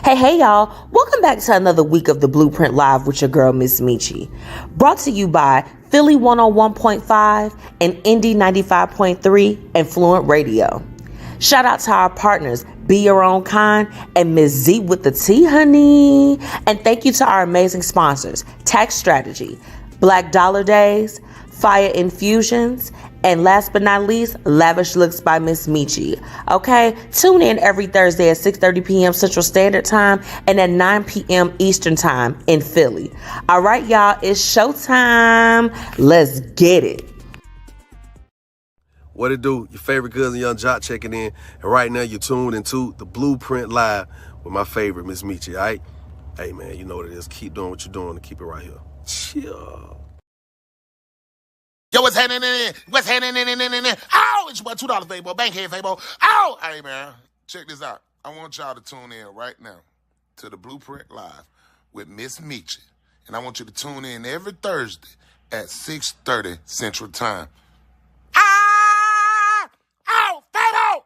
Hey, y'all. Welcome back to another week of the Blueprint Live with your girl, MzMetchi. Brought to you by Philly 101.5 and Indy 95.3 and Fluent Radio. Shout out to our partners, Be Your Own Kind and MzWTT, honey. And thank you to our amazing sponsors, Tax Strategy, Black Dollar Days, Fiya Infusions, and last but not least, Lavish Looks by MzMetchi. Okay, tune in every Thursday at 6:30 p.m. Central Standard Time and at 9 p.m. Eastern Time in Philly. All right, y'all, it's showtime. Let's get it. What it do? Your favorite cousin Young Jock checking in, and right now you're tuned into the Blueprint Live with my favorite MzMetchi. All right, hey man, you know what it is. Keep doing what you're doing and keep it right here. Chill. Yo, what's happening in? What's happening in? Oh, it's your boy $2 Fabo, Bankhead Fabo. Oh, hey man, check this out. I want y'all to tune in right now to the Blueprint Live with MzMetchi, and I want you to tune in every Thursday at 6:30 Central Time. Ah! Oh, Fabo!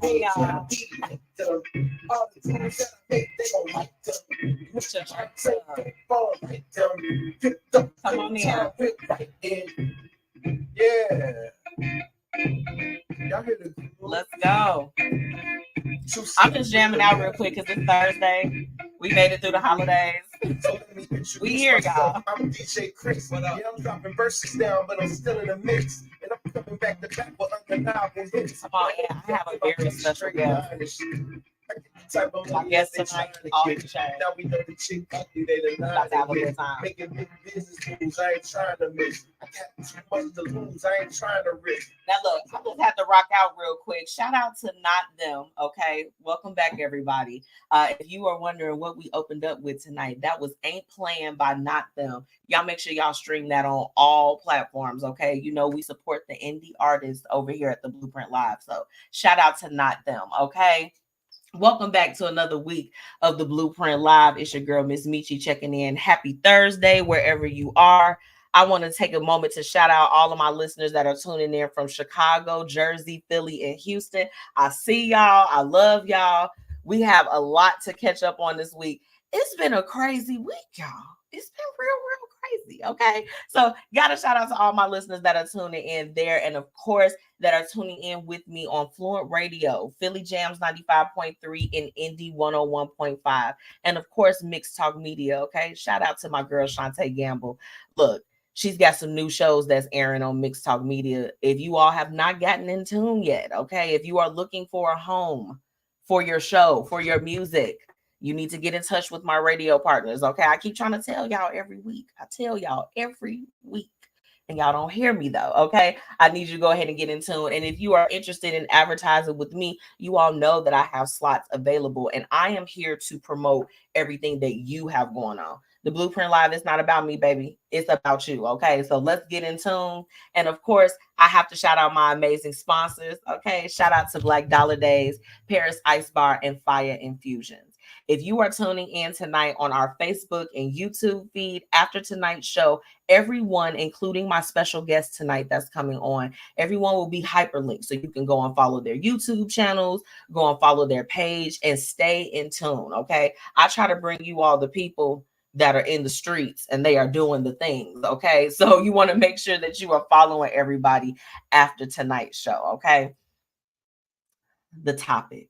Hey, y'all. Come on in. Yeah. Y'all hear the Let's go. I'm just jamming out real quick because it's Thursday. We made it through the holidays. We here, y'all. I'm DJ Chris. Yeah, I'm dropping verses down, but I'm still in the mix. And I'm coming back to back with undeniable hits. Come on, yeah. I have a very special guest. My guest tonight, off the chain. Now we know the chick ugly, they the About to have a good time. making big business moves. I ain't trying to miss. I got too much to lose. I ain't trying to risk. Now look, I just have to rock out real quick. Shout out to Not Them. Okay, welcome back, everybody. If you are wondering what we opened up with tonight, that was Ain't Playing by Not Them. Y'all make sure y'all stream that on all platforms. Okay, you know we support the indie artists over here at the Blueprint Live. So shout out to Not Them. Okay. Welcome back to another week of the Blueprint Live. It's your girl, MzMetchi, checking in. Happy Thursday, wherever you are. I want to take a moment to shout out all of my listeners that are tuning in from Chicago, Jersey, Philly, and Houston. I see y'all. I love y'all. We have a lot to catch up on this week. It's been a crazy week, y'all. It's been real crazy. Okay. So got to shout out to all my listeners that are tuning in there. And of course, that are tuning in with me on Fluent Radio, Philly Jams 95.3 and Indy 101.5. And of course, Mixed Talk Media. Okay. Shout out to my girl, Shantae Gamble. Look, she's got some new shows that's airing on Mixed Talk Media. If you all have not gotten in tune yet, okay, if you are looking for a home for your show, for your music, you need to get in touch with my radio partners. Okay. I keep trying to tell y'all every week. I tell y'all every week. And y'all don't hear me though. Okay. I need you to go ahead and get in tune. And if you are interested in advertising with me, you all know that I have slots available and I am here to promote everything that you have going on. The Blueprint Live is not about me, baby. It's about you. Okay. So let's get in tune. And of course, I have to shout out my amazing sponsors. Okay. Shout out to Black Dollar Days, Paris Ice Bar, and Fiya Infusions. If you are tuning in tonight on our Facebook and YouTube feed after tonight's show, everyone, including my special guest tonight that's coming on, everyone will be hyperlinked. So you can go and follow their YouTube channels, go and follow their page, and stay in tune. Okay. I try to bring you all the people that are in the streets and they are doing the things. Okay. So you want to make sure that you are following everybody after tonight's show. Okay. The topic.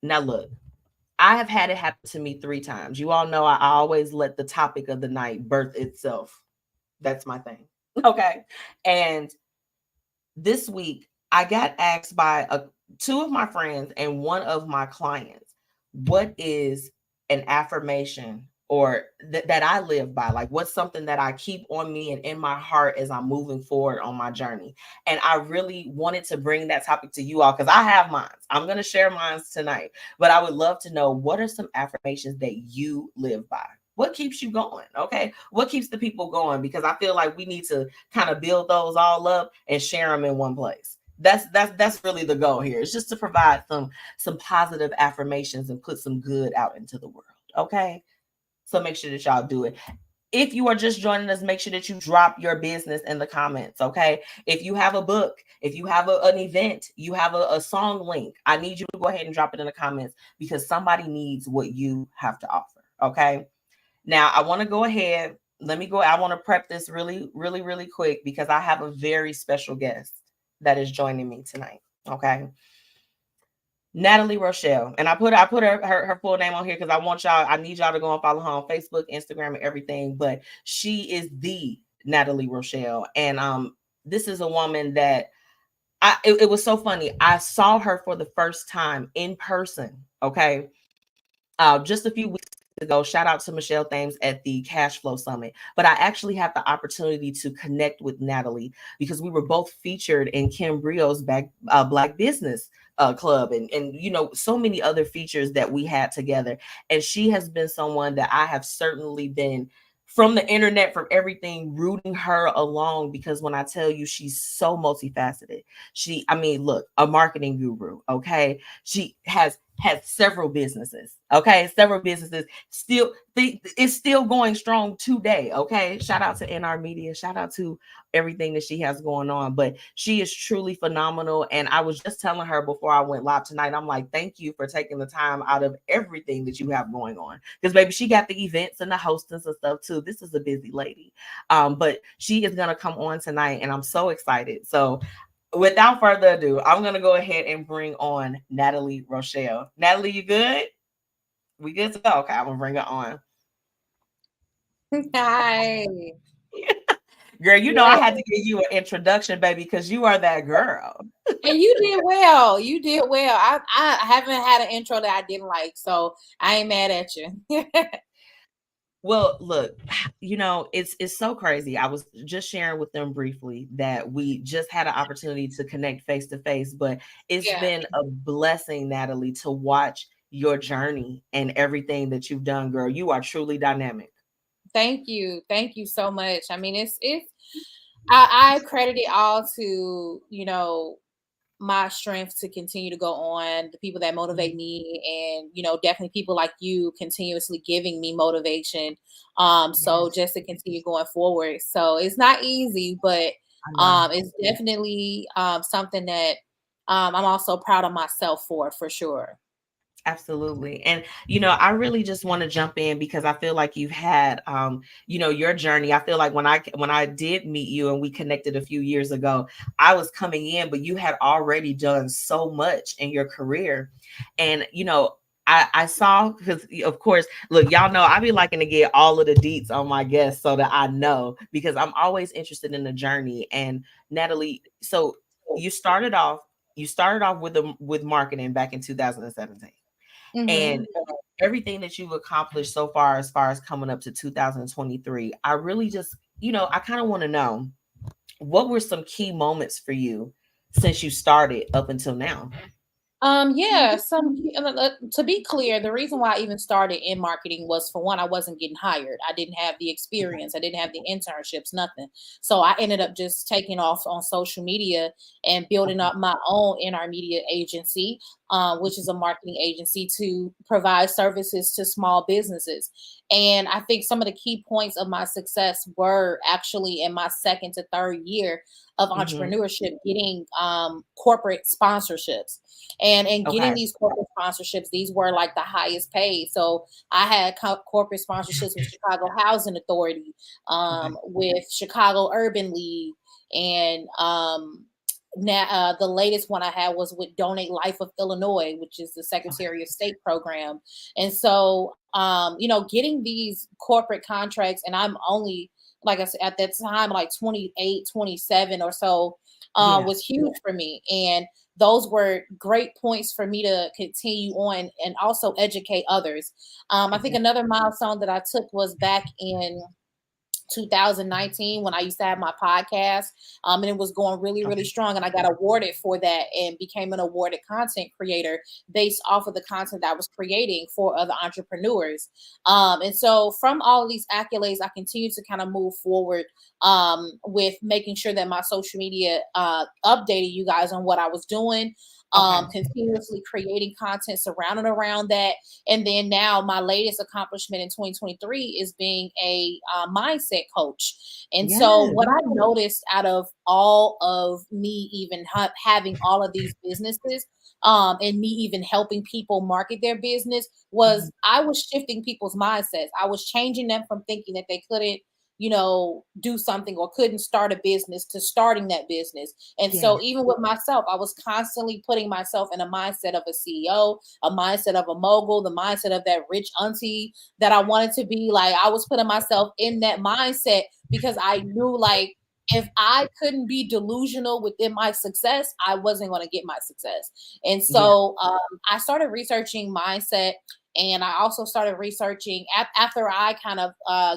Now, look. I have had it happen to me 3 times. You all know I always let the topic of the night birth itself. That's my thing. Okay. And this week, I got asked by 2 of my friends and 1 of my clients, what is an affirmation or that I live by? Like, what's something that I keep on me and in my heart as I'm moving forward on my journey? And I really wanted to bring that topic to you all because I have mine. I'm going to share mine tonight, but I would love to know, what are some affirmations that you live by? What keeps you going? Okay. What keeps the people going? Because I feel like we need to kind of build those all up and share them in one place. That's really the goal here. It's just to provide some positive affirmations and put some good out into the world. Okay. So make sure that y'all do it. if you are just joining us, make sure that you drop your business in the comments, okay? If you have a book, if you have an event, you have a song link, I need you to go ahead and drop it in the comments because somebody needs what you have to offer, okay? Now, I want to go ahead. I want to prep this really, really, really quick because I have a very special guest that is joining me tonight, okay? Natalie Rochelle, and I put her full name on here because I need y'all to go and follow her on Facebook, Instagram, and everything. But she is the Natalie Rochelle, and this is a woman that it was so funny. I saw her for the first time in person. Okay, just a few weeks ago. Shout out to Michelle Thames at the Cash Flow Summit. But I actually had the opportunity to connect with Natalie because we were both featured in Kim Brio's Black Business Club and you know, so many other features that we had together. And she has been someone that I have certainly been from the internet, from everything, rooting her along because when I tell you she's so multifaceted, look, a marketing guru, okay? She has several businesses, okay? Several businesses it's still going strong today, okay? Shout out to NR Media, shout out to everything that she has going on, but she is truly phenomenal. And I was just telling her before I went live tonight, I'm like, thank you for taking the time out of everything that you have going on, because baby, she got the events and the hostings and stuff too. This is a busy lady, but she is gonna come on tonight and I'm so excited. So without further ado, I'm gonna go ahead and bring on Natalie Rochelle. Natalie, you good? We good to go? Okay, I'm gonna bring her on. Hi. Girl, you know I had to give you an introduction, baby, because you are that girl. And you did well. You did well. I haven't had an intro that I didn't like, so I ain't mad at you. Well, look, you know, it's so crazy. I was just sharing with them briefly that we just had an opportunity to connect face to face, but it's been a blessing, Natalie, to watch your journey and everything that you've done, girl. You are truly dynamic. Thank you. Thank you so much. I mean, I credit it all to, you know, my strength to continue to go on, the people that motivate me, and, you know, definitely people like you continuously giving me motivation. So just to continue going forward. So it's not easy, but it's definitely something that I'm also proud of myself for sure. Absolutely. And, you know, I really just want to jump in because I feel like you've had, you know, your journey. I feel like when I did meet you and we connected a few years ago, I was coming in, but you had already done so much in your career. And, you know, I saw, because of course, look, y'all know I be liking to get all of the deets on my guests so that I know, because I'm always interested in the journey. And Natalie, so you started off with marketing back in 2017. And everything that you've accomplished so far as coming up to 2023, I really just, you know, I kind of want to know, what were some key moments for you since you started up until now? To be clear, the reason why I even started in marketing was, for one, I wasn't getting hired. I didn't have the experience. I didn't have the internships, nothing. So I ended up just taking off on social media and building up my own NR Media agency, which is a marketing agency to provide services to small businesses. And I think some of the key points of my success were actually in my second to third year of entrepreneurship, getting corporate sponsorships. And in getting these corporate sponsorships, these were like the highest paid. So I had corporate sponsorships with Chicago Housing Authority, with Chicago Urban League, and now the latest one I had was with Donate Life of Illinois, which is the Secretary of State program. And so, you know, getting these corporate contracts, and I'm only, like I said, at that time, like 28, 27 or so, was huge for me. And those were great points for me to continue on and also educate others. I think another milestone that I took was back in 2019 when I used to have my podcast, and it was going really, really strong. And I got awarded for that and became an awarded content creator based off of the content that I was creating for other entrepreneurs. And so from all of these accolades, I continue to kind of move forward with making sure that my social media updated you guys on what I was doing. continuously creating content surrounded around that. And then now my latest accomplishment in 2023 is being a mindset coach. And so what I noticed out of all of me even having all of these businesses, and me even helping people market their business was I was shifting people's mindsets. I was changing them from thinking that they couldn't, do something or couldn't start a business to starting that business. And so even with myself, I was constantly putting myself in a mindset of a CEO, a mindset of a mogul, the mindset of that rich auntie that I wanted to be. Like, I was putting myself in that mindset because I knew, like, if I couldn't be delusional within my success, I wasn't going to get my success. And so I started researching mindset. And I also started researching after I kind of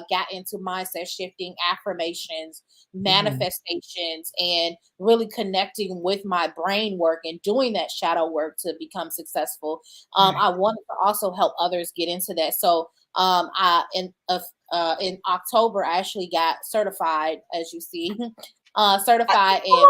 got into mindset shifting, affirmations, manifestations, and really connecting with my brain work and doing that shadow work to become successful. I wanted to also help others get into that. So in October, I actually got certified, as you see, certified in.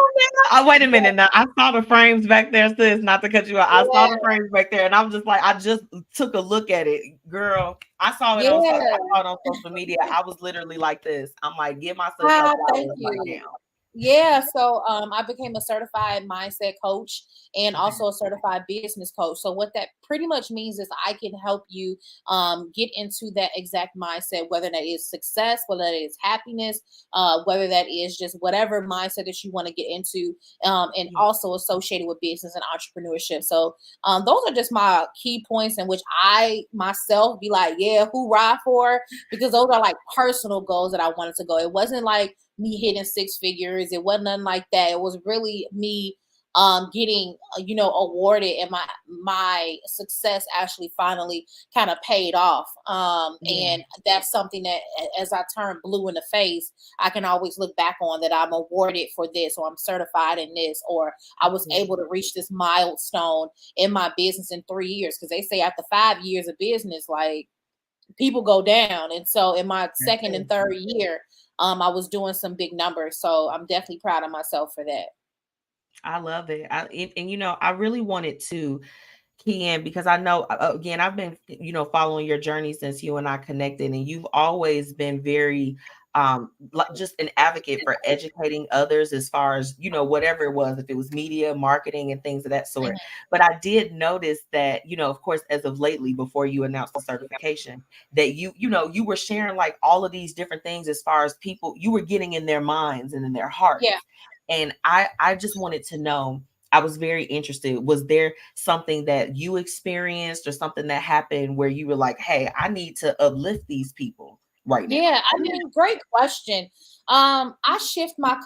Oh, wait a minute now. I saw the frames back there, sis. Not to cut you out. I saw the frames back there, and I'm just like, I just took a look at it, girl. I saw it on social media. I was literally like this. I'm like, give my sis thank you. right now. Yeah, so I became a certified mindset coach and also a certified business coach. So what that pretty much means is I can help you get into that exact mindset, whether that is success, whether that is happiness, whether that is just whatever mindset that you want to get into, and also associated with business and entrepreneurship. So those are just my key points in which I myself be like, yeah, hoorah for, because those are like personal goals that I wanted to go. It wasn't like me hitting 6 figures. It wasn't nothing like that. It was really me getting awarded, and my success actually finally kind of paid off. And that's something that as I turn blue in the face, I can always look back on, that I'm awarded for this, or I'm certified in this, or I was able to reach this milestone in my business in 3 years. Because they say after 5 years of business, like, people go down. And so in my second and third year, I was doing some big numbers. So I'm definitely proud of myself for that. I love it. And I really wanted to key in because I know, again, I've been, following your journey since you and I connected, and you've always been very, like, just an advocate for educating others as far as, whatever it was, if it was media, marketing, and things of that sort. But I did notice that, of course, as of lately, before you announced the certification, that you were sharing like all of these different things as far as people, you were getting in their minds and in their hearts. Yeah. And I just wanted to know, I was very interested. Was there something that you experienced or something that happened where you were like, hey, I need to uplift these people right now? Yeah, I mean, great question. I shift my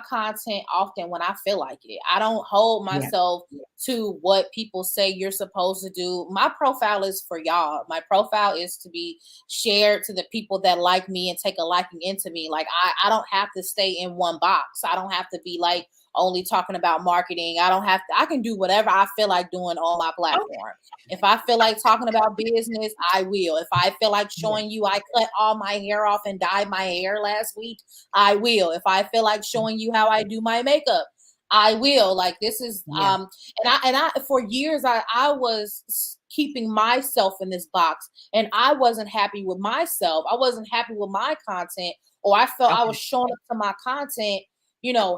content often when I feel like it. I don't hold myself to what people say you're supposed to do. My profile is for y'all. My profile is to be shared to the people that like me and take a liking into me. Like, I don't have to stay in one box. I don't have to be like only talking about marketing. I can do whatever I feel like doing on my platform. If I feel like talking about business, I will. If I feel like showing you I cut all my hair off and dyed my hair last week, I will. If I feel like showing you how I do my makeup, I will. Like, this is and I for years I was keeping myself in this box, and I wasn't happy with myself. I wasn't happy with my content, or I felt I was showing up to my content,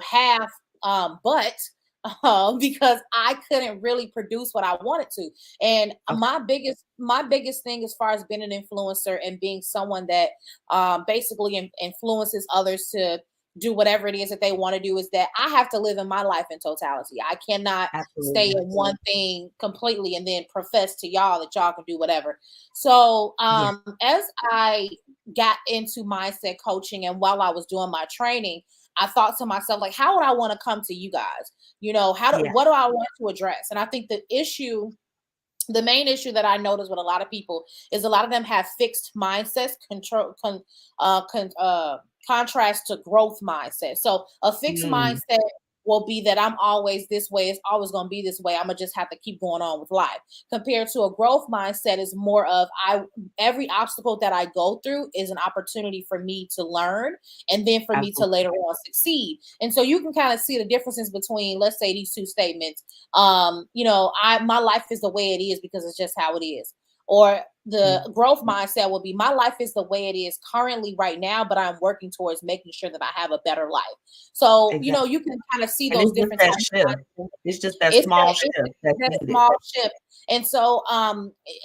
half but because I couldn't really produce what I wanted to. And my biggest thing as far as being an influencer and being someone that basically influences others to do whatever it is that they want to do is that I have to live in my life in totality. I cannot stay in one thing completely and then profess to y'all that y'all can do whatever. So as I got into mindset coaching, and while I was doing my training, I thought to myself, like, how would I want to come to you guys? What do I want to address? And I think the main issue that I notice with a lot of people is a lot of them have fixed mindsets, contrast to growth mindset. So a fixed mindset will be that I'm always this way. It's always going to be this way. I'm going to just have to keep going on with life. Compared to a growth mindset is more of every obstacle that I go through is an opportunity for me to learn and then for me to later on succeed. And so you can kind of see the differences between, let's say, these two statements. My life is the way it is because it's just how it is. Or the growth mindset will be, my life is the way it is currently right now, but I'm working towards making sure that I have a better life. So, you can kind of see those different types of shift. It's just that small shift. That small shift. And so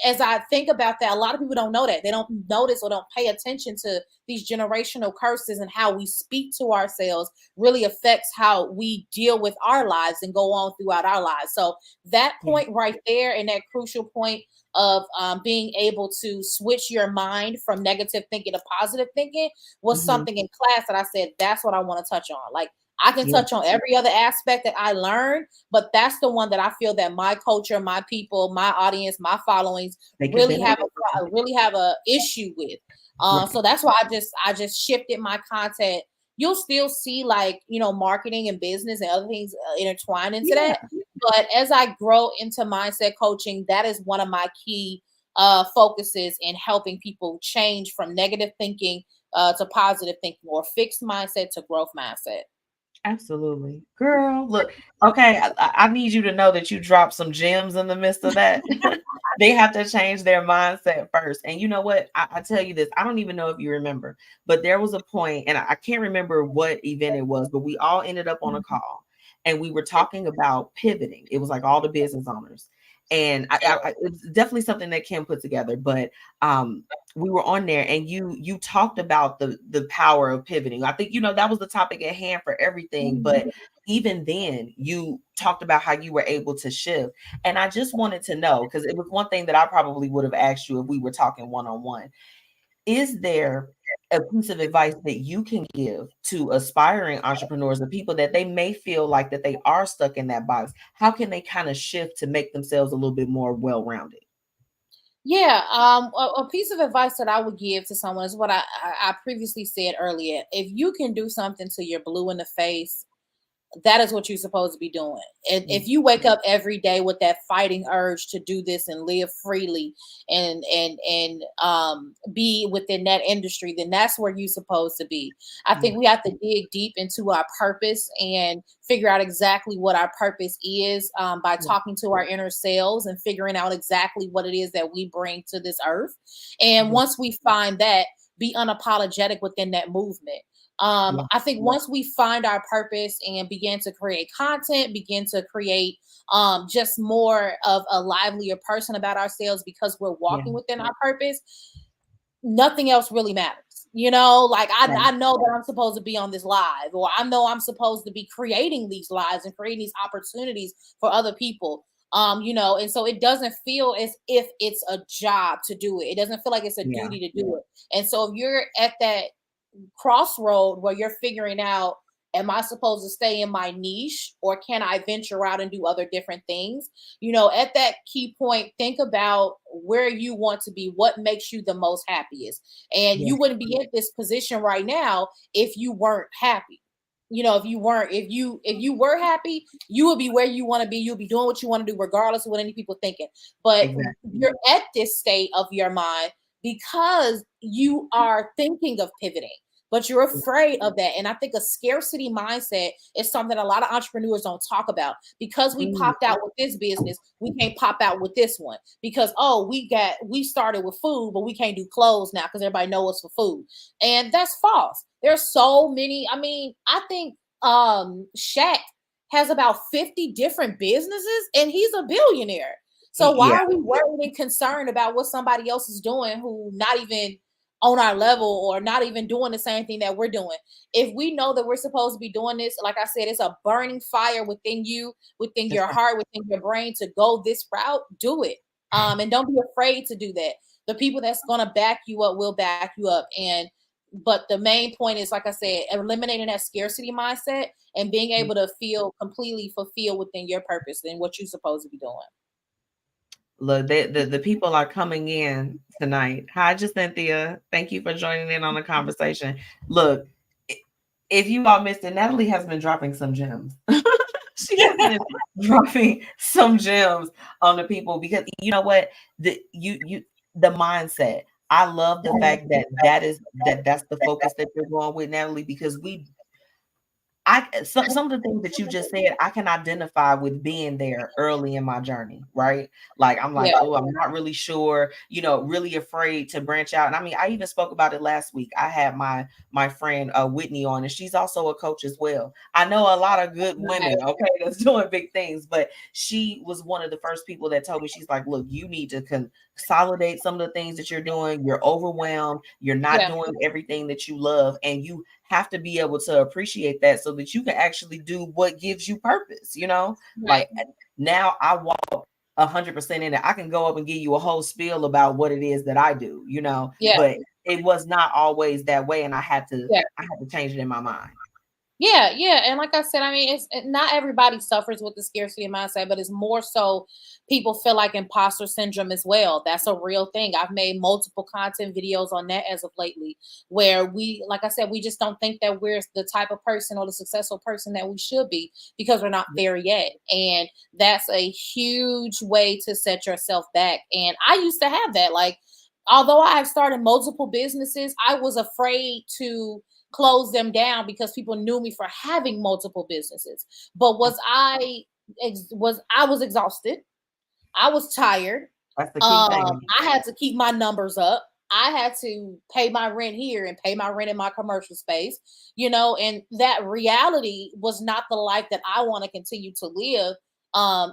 as I think about that, a lot of people don't know that. They don't notice or don't pay attention to these generational curses, and how we speak to ourselves really affects how we deal with our lives and go on throughout our lives. So that point right there, and that crucial point of being able to switch your mind from negative thinking to positive thinking was something in class that I said, that's what I want to touch on. Like, I can touch on every other aspect that I learned, but that's the one that I feel that my culture, my people, my audience, my followings really have a issue with. So that's why I just shifted my content. You'll still see marketing and business and other things intertwined into that. But as I grow into mindset coaching, that is one of my key focuses in helping people change from negative thinking to positive thinking, or fixed mindset to growth mindset. Absolutely. Girl, look, okay, I need you to know that you dropped some gems in the midst of that. They have to change their mindset first. And you know what? I tell you this, I don't even know if you remember, but there was a point, and I can't remember what event it was, but we all ended up on a call and we were talking about pivoting. It was like all the business owners. And it's definitely something that Kim put together, but we were on there, and you talked about the power of pivoting. I think, that was the topic at hand for everything. But even then, you talked about how you were able to shift. And I just wanted to know, because it was one thing that I probably would have asked you if we were talking one-on-one. Is there a piece of advice that you can give to aspiring entrepreneurs, the people that they may feel like that they are stuck in that box? How can they kind of shift to make themselves a little bit more well-rounded? Yeah, a piece of advice that I would give to someone is what I previously said earlier. If you can do something till you're blue in the face, that is what you're supposed to be doing. And if you wake up every day with that fighting urge to do this and live freely and be within that industry, then that's where you're supposed to be. I think we have to dig deep into our purpose and figure out exactly what our purpose is by talking to our inner selves and figuring out exactly what it is that we bring to this earth. And once we find that, be unapologetic within that movement. I think once we find our purpose and begin to create content, begin to create just more of a livelier person about ourselves because we're walking within our purpose, nothing else really matters. I know that I'm supposed to be on this live, or I know I'm supposed to be creating these lives and creating these opportunities for other people. And so it doesn't feel as if it's a job to do it. It doesn't feel like it's a duty to do it. And so if you're at that crossroad where you're figuring out, am I supposed to stay in my niche, or can I venture out and do other different things? At that key point, think about where you want to be, what makes you the most happiest. And you wouldn't be in this position right now if you weren't happy. If you were happy, you would be where you want to be. You'll be doing what you want to do, regardless of what any people thinking. But you're at this state of your mind because you are thinking of pivoting, but you're afraid of that. And I think a scarcity mindset is something a lot of entrepreneurs don't talk about. Because we popped out with this business, we can't pop out with this one. Because, we started with food, but we can't do clothes now because everybody knows us for food. And that's false. There's so many. I mean, I think Shaq has about 50 different businesses and he's a billionaire. So why are we worried and concerned about what somebody else is doing who not even on our level or not even doing the same thing that we're doing? If we know that we're supposed to be doing this, like I said, it's a burning fire within you, within your heart, within your brain to go this route, do it. And don't be afraid to do that. The people that's going to back you up will back you up. But the main point is, like I said, eliminating that scarcity mindset and being able to feel completely fulfilled within your purpose and what you're supposed to be doing. Look, the people are coming in tonight. Hi, Jacinthia. Thank you for joining in on the conversation. Look, if you all missed it, Natalie has been dropping some gems. She has been dropping some gems on the people because you know what? The mindset. I love the fact that that's the focus that you're going with, Natalie, because some of the things that you just said, I can identify with being there early in my journey, right? Like I'm like, oh, I'm not really sure, really afraid to branch out. And I mean, I even spoke about it last week. I had my friend Whitney on, and she's also a coach as well. I know a lot of good women, okay, that's doing big things, but she was one of the first people that told me, she's like, look, you need to consolidate some of the things that you're doing. You're overwhelmed. You're not doing everything that you love, and you have to be able to appreciate that so that you can actually do what gives you purpose, Like now I walk 100% in it. I can go up and give you a whole spiel about what it is that I do, but it was not always that way. And I had to change it in my mind. Yeah. And like I said, I mean, it's not everybody suffers with the scarcity mindset, but it's more so people feel like imposter syndrome as well. That's a real thing. I've made multiple content videos on that as of lately, where we, like I said, we just don't think that we're the type of person or the successful person that we should be because we're not there yet. And that's a huge way to set yourself back. And I used to have that. Like, although I have started multiple businesses, I was afraid to close them down because people knew me for having multiple businesses. But I was exhausted. I was tired. That's the key thing. I had to keep my numbers up. I had to pay my rent here and pay my rent in my commercial space, and that reality was not the life that I want to continue to live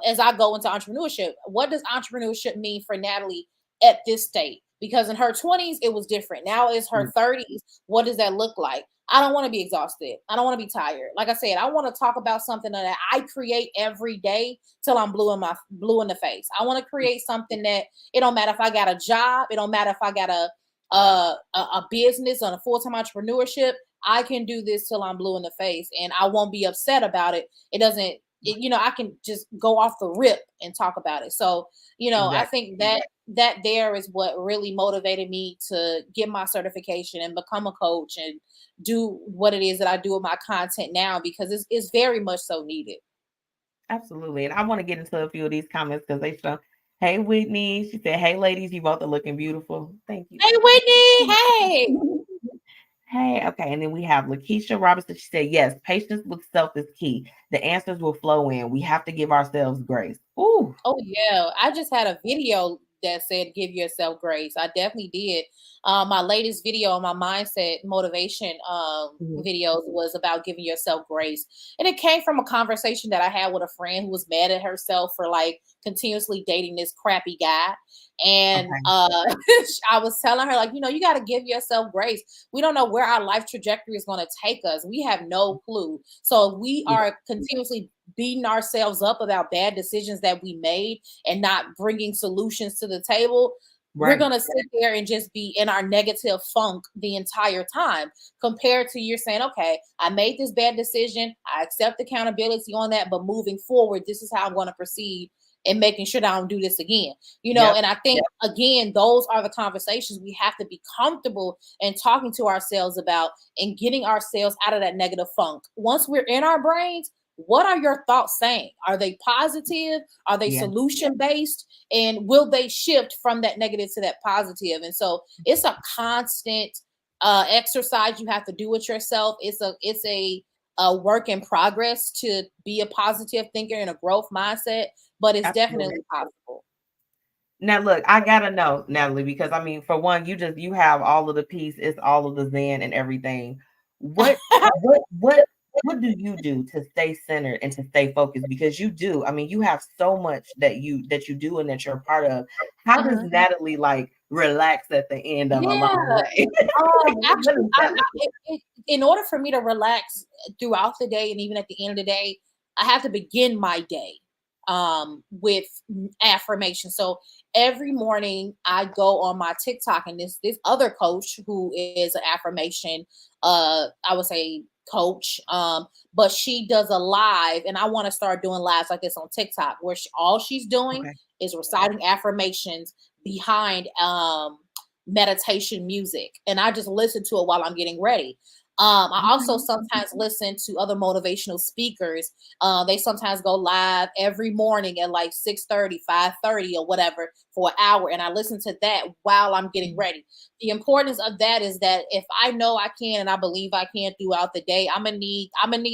as I go into entrepreneurship. What does entrepreneurship mean for Natalie at this state? Because in her 20s, it was different. Now it's her 30s. What does that look like? I don't want to be exhausted. I don't want to be tired. Like I said, I want to talk about something that I create every day till I'm blue in the face. I want to create something that it don't matter if I got a job. It don't matter if I got a business on a full-time entrepreneurship. I can do this till I'm blue in the face, and I won't be upset about it. It doesn't. I can just go off the rip and talk about it. So, I think that there is what really motivated me to get my certification and become a coach and do what it is that I do with my content now, because it's very much so needed. Absolutely. And I want to get into a few of these comments because they show, hey, Whitney. She said, hey, ladies, you both are looking beautiful. Thank you. Hey, Whitney. Hey. Hey, okay. And then we have Lakeisha Robinson. She said, yes, patience with self is key. The answers will flow in. We have to give ourselves grace. Ooh. Oh, yeah. I just had a video that said, give yourself grace. I definitely did. My latest video on my mindset motivation videos was about giving yourself grace. And it came from a conversation that I had with a friend who was mad at herself for like continuously dating this crappy guy. And I was telling her, like, you got to give yourself grace. We don't know where our life trajectory is going to take us. We have no clue. So if we are continuously beating ourselves up about bad decisions that we made and not bringing solutions to the table, we're going to sit there and just be in our negative funk the entire time, compared to you're saying, okay, I made this bad decision. I accept accountability on that, but moving forward, this is how I'm going to proceed and making sure that I don't do this again, and I think, again, those are the conversations we have to be comfortable in talking to ourselves about and getting ourselves out of that negative funk. Once we're in our brains, what are your thoughts saying? Are they positive? Are they solution-based? And will they shift from that negative to that positive? And so it's a constant exercise you have to do with yourself. It's a work in progress to be a positive thinker and a growth mindset, but it's definitely possible. Now, look, I gotta know, Natalie, because I mean, for one, you have all of the peace, it's all of the zen and everything. What do you do to stay centered and to stay focused? Because you do. I mean, you have so much that you do and that you're a part of. How does Natalie like relax at the end of a long day? In order for me to relax throughout the day and even at the end of the day, I have to begin my day with affirmation. So every morning I go on my TikTok, and this other coach who is an affirmation, I would say coach, but she does a live, and I want to start doing lives like this on TikTok, where all she's doing is reciting affirmations behind meditation music, and I just listen to it while I'm getting ready. I also sometimes listen to other motivational speakers. They sometimes go live every morning at like 6:30, 5:30 or whatever for an hour. And I listen to that while I'm getting ready. The importance of that is that if I know I can and I believe I can throughout the day, I'm gonna need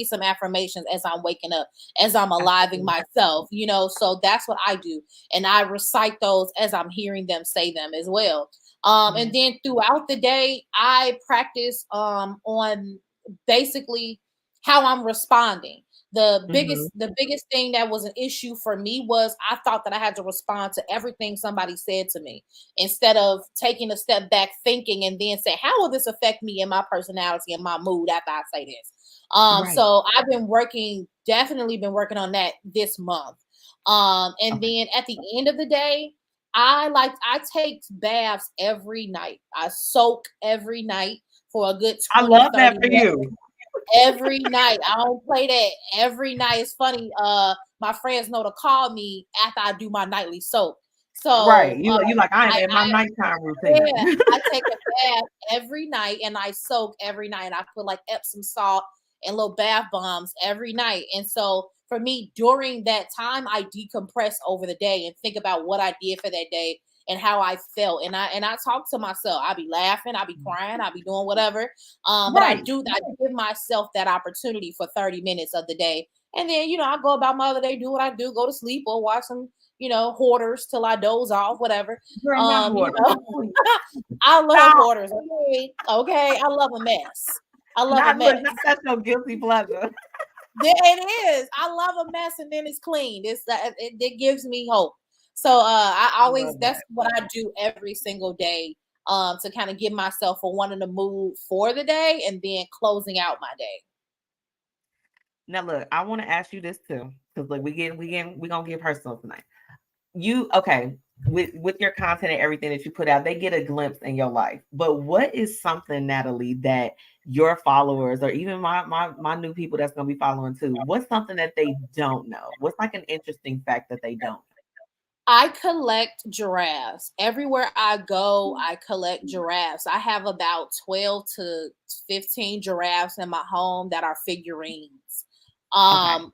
some affirmations as I'm waking up, as I'm aliving myself, so that's what I do. And I recite those as I'm hearing them say them as well. And then throughout the day, I practice on basically how I'm responding. The biggest thing that was an issue for me was I thought that I had to respond to everything somebody said to me instead of taking a step back, thinking, and then say, how will this affect me and my personality and my mood after I say this? So I've definitely been working on that this month. And then at the end of the day, I take baths every night. I soak every night for a good 20, I love that 30 for minutes. you. Every night. I don't play that every night. It's funny. My friends know to call me after I do my nightly soak. So Right. You like, I am in my nighttime routine. Yeah, I take a bath every night and I soak every night. And I put like Epsom salt and little bath bombs every night. And so for me, during that time, I decompress over the day and think about what I did for that day and how I felt. And I talk to myself. I be laughing, I be crying, I be doing whatever. But I give myself that opportunity for 30 minutes of the day. And then, I go about my other day, do what I do, go to sleep or watch some, hoarders till I doze off, whatever. I love hoarders. Okay. I love a mess. I love a mess. That's no guilty pleasure. It is. I love a mess, and then it's clean. It gives me hope. So I always that's what I do every single day to kind of give myself a one in the mood for the day, and then closing out my day. Now look, I want to ask you this too, because like we're gonna get personal tonight. With your content and everything that you put out, they get a glimpse in your life. But what is something, Natalie, that your followers or even my new people that's gonna be following too, what's something that they don't know? What's like an interesting fact that they don't know? I collect giraffes. Everywhere I go, I collect giraffes. I have about 12 to 15 giraffes in my home that are figurines. I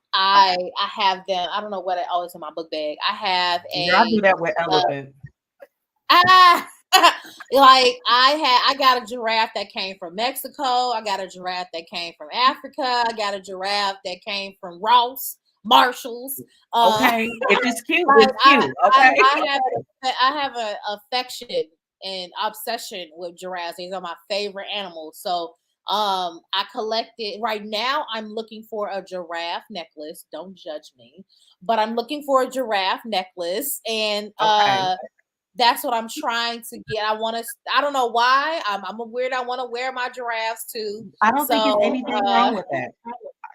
have them. I don't know what it's in my book bag. I have I do that with elephants. I got a giraffe that came from Mexico. I got a giraffe that came from Africa. I got a giraffe that came from Marshalls. Okay, if it's cute, it's cute. Okay, I have an affection and obsession with giraffes. These are my favorite animals. So I collected. Right now, I'm looking for a giraffe necklace. Don't judge me, but I'm looking for a giraffe necklace, and that's what I'm trying to get. I don't know why. I'm a weird. I want to wear my giraffes too. I don't think there's anything wrong with that.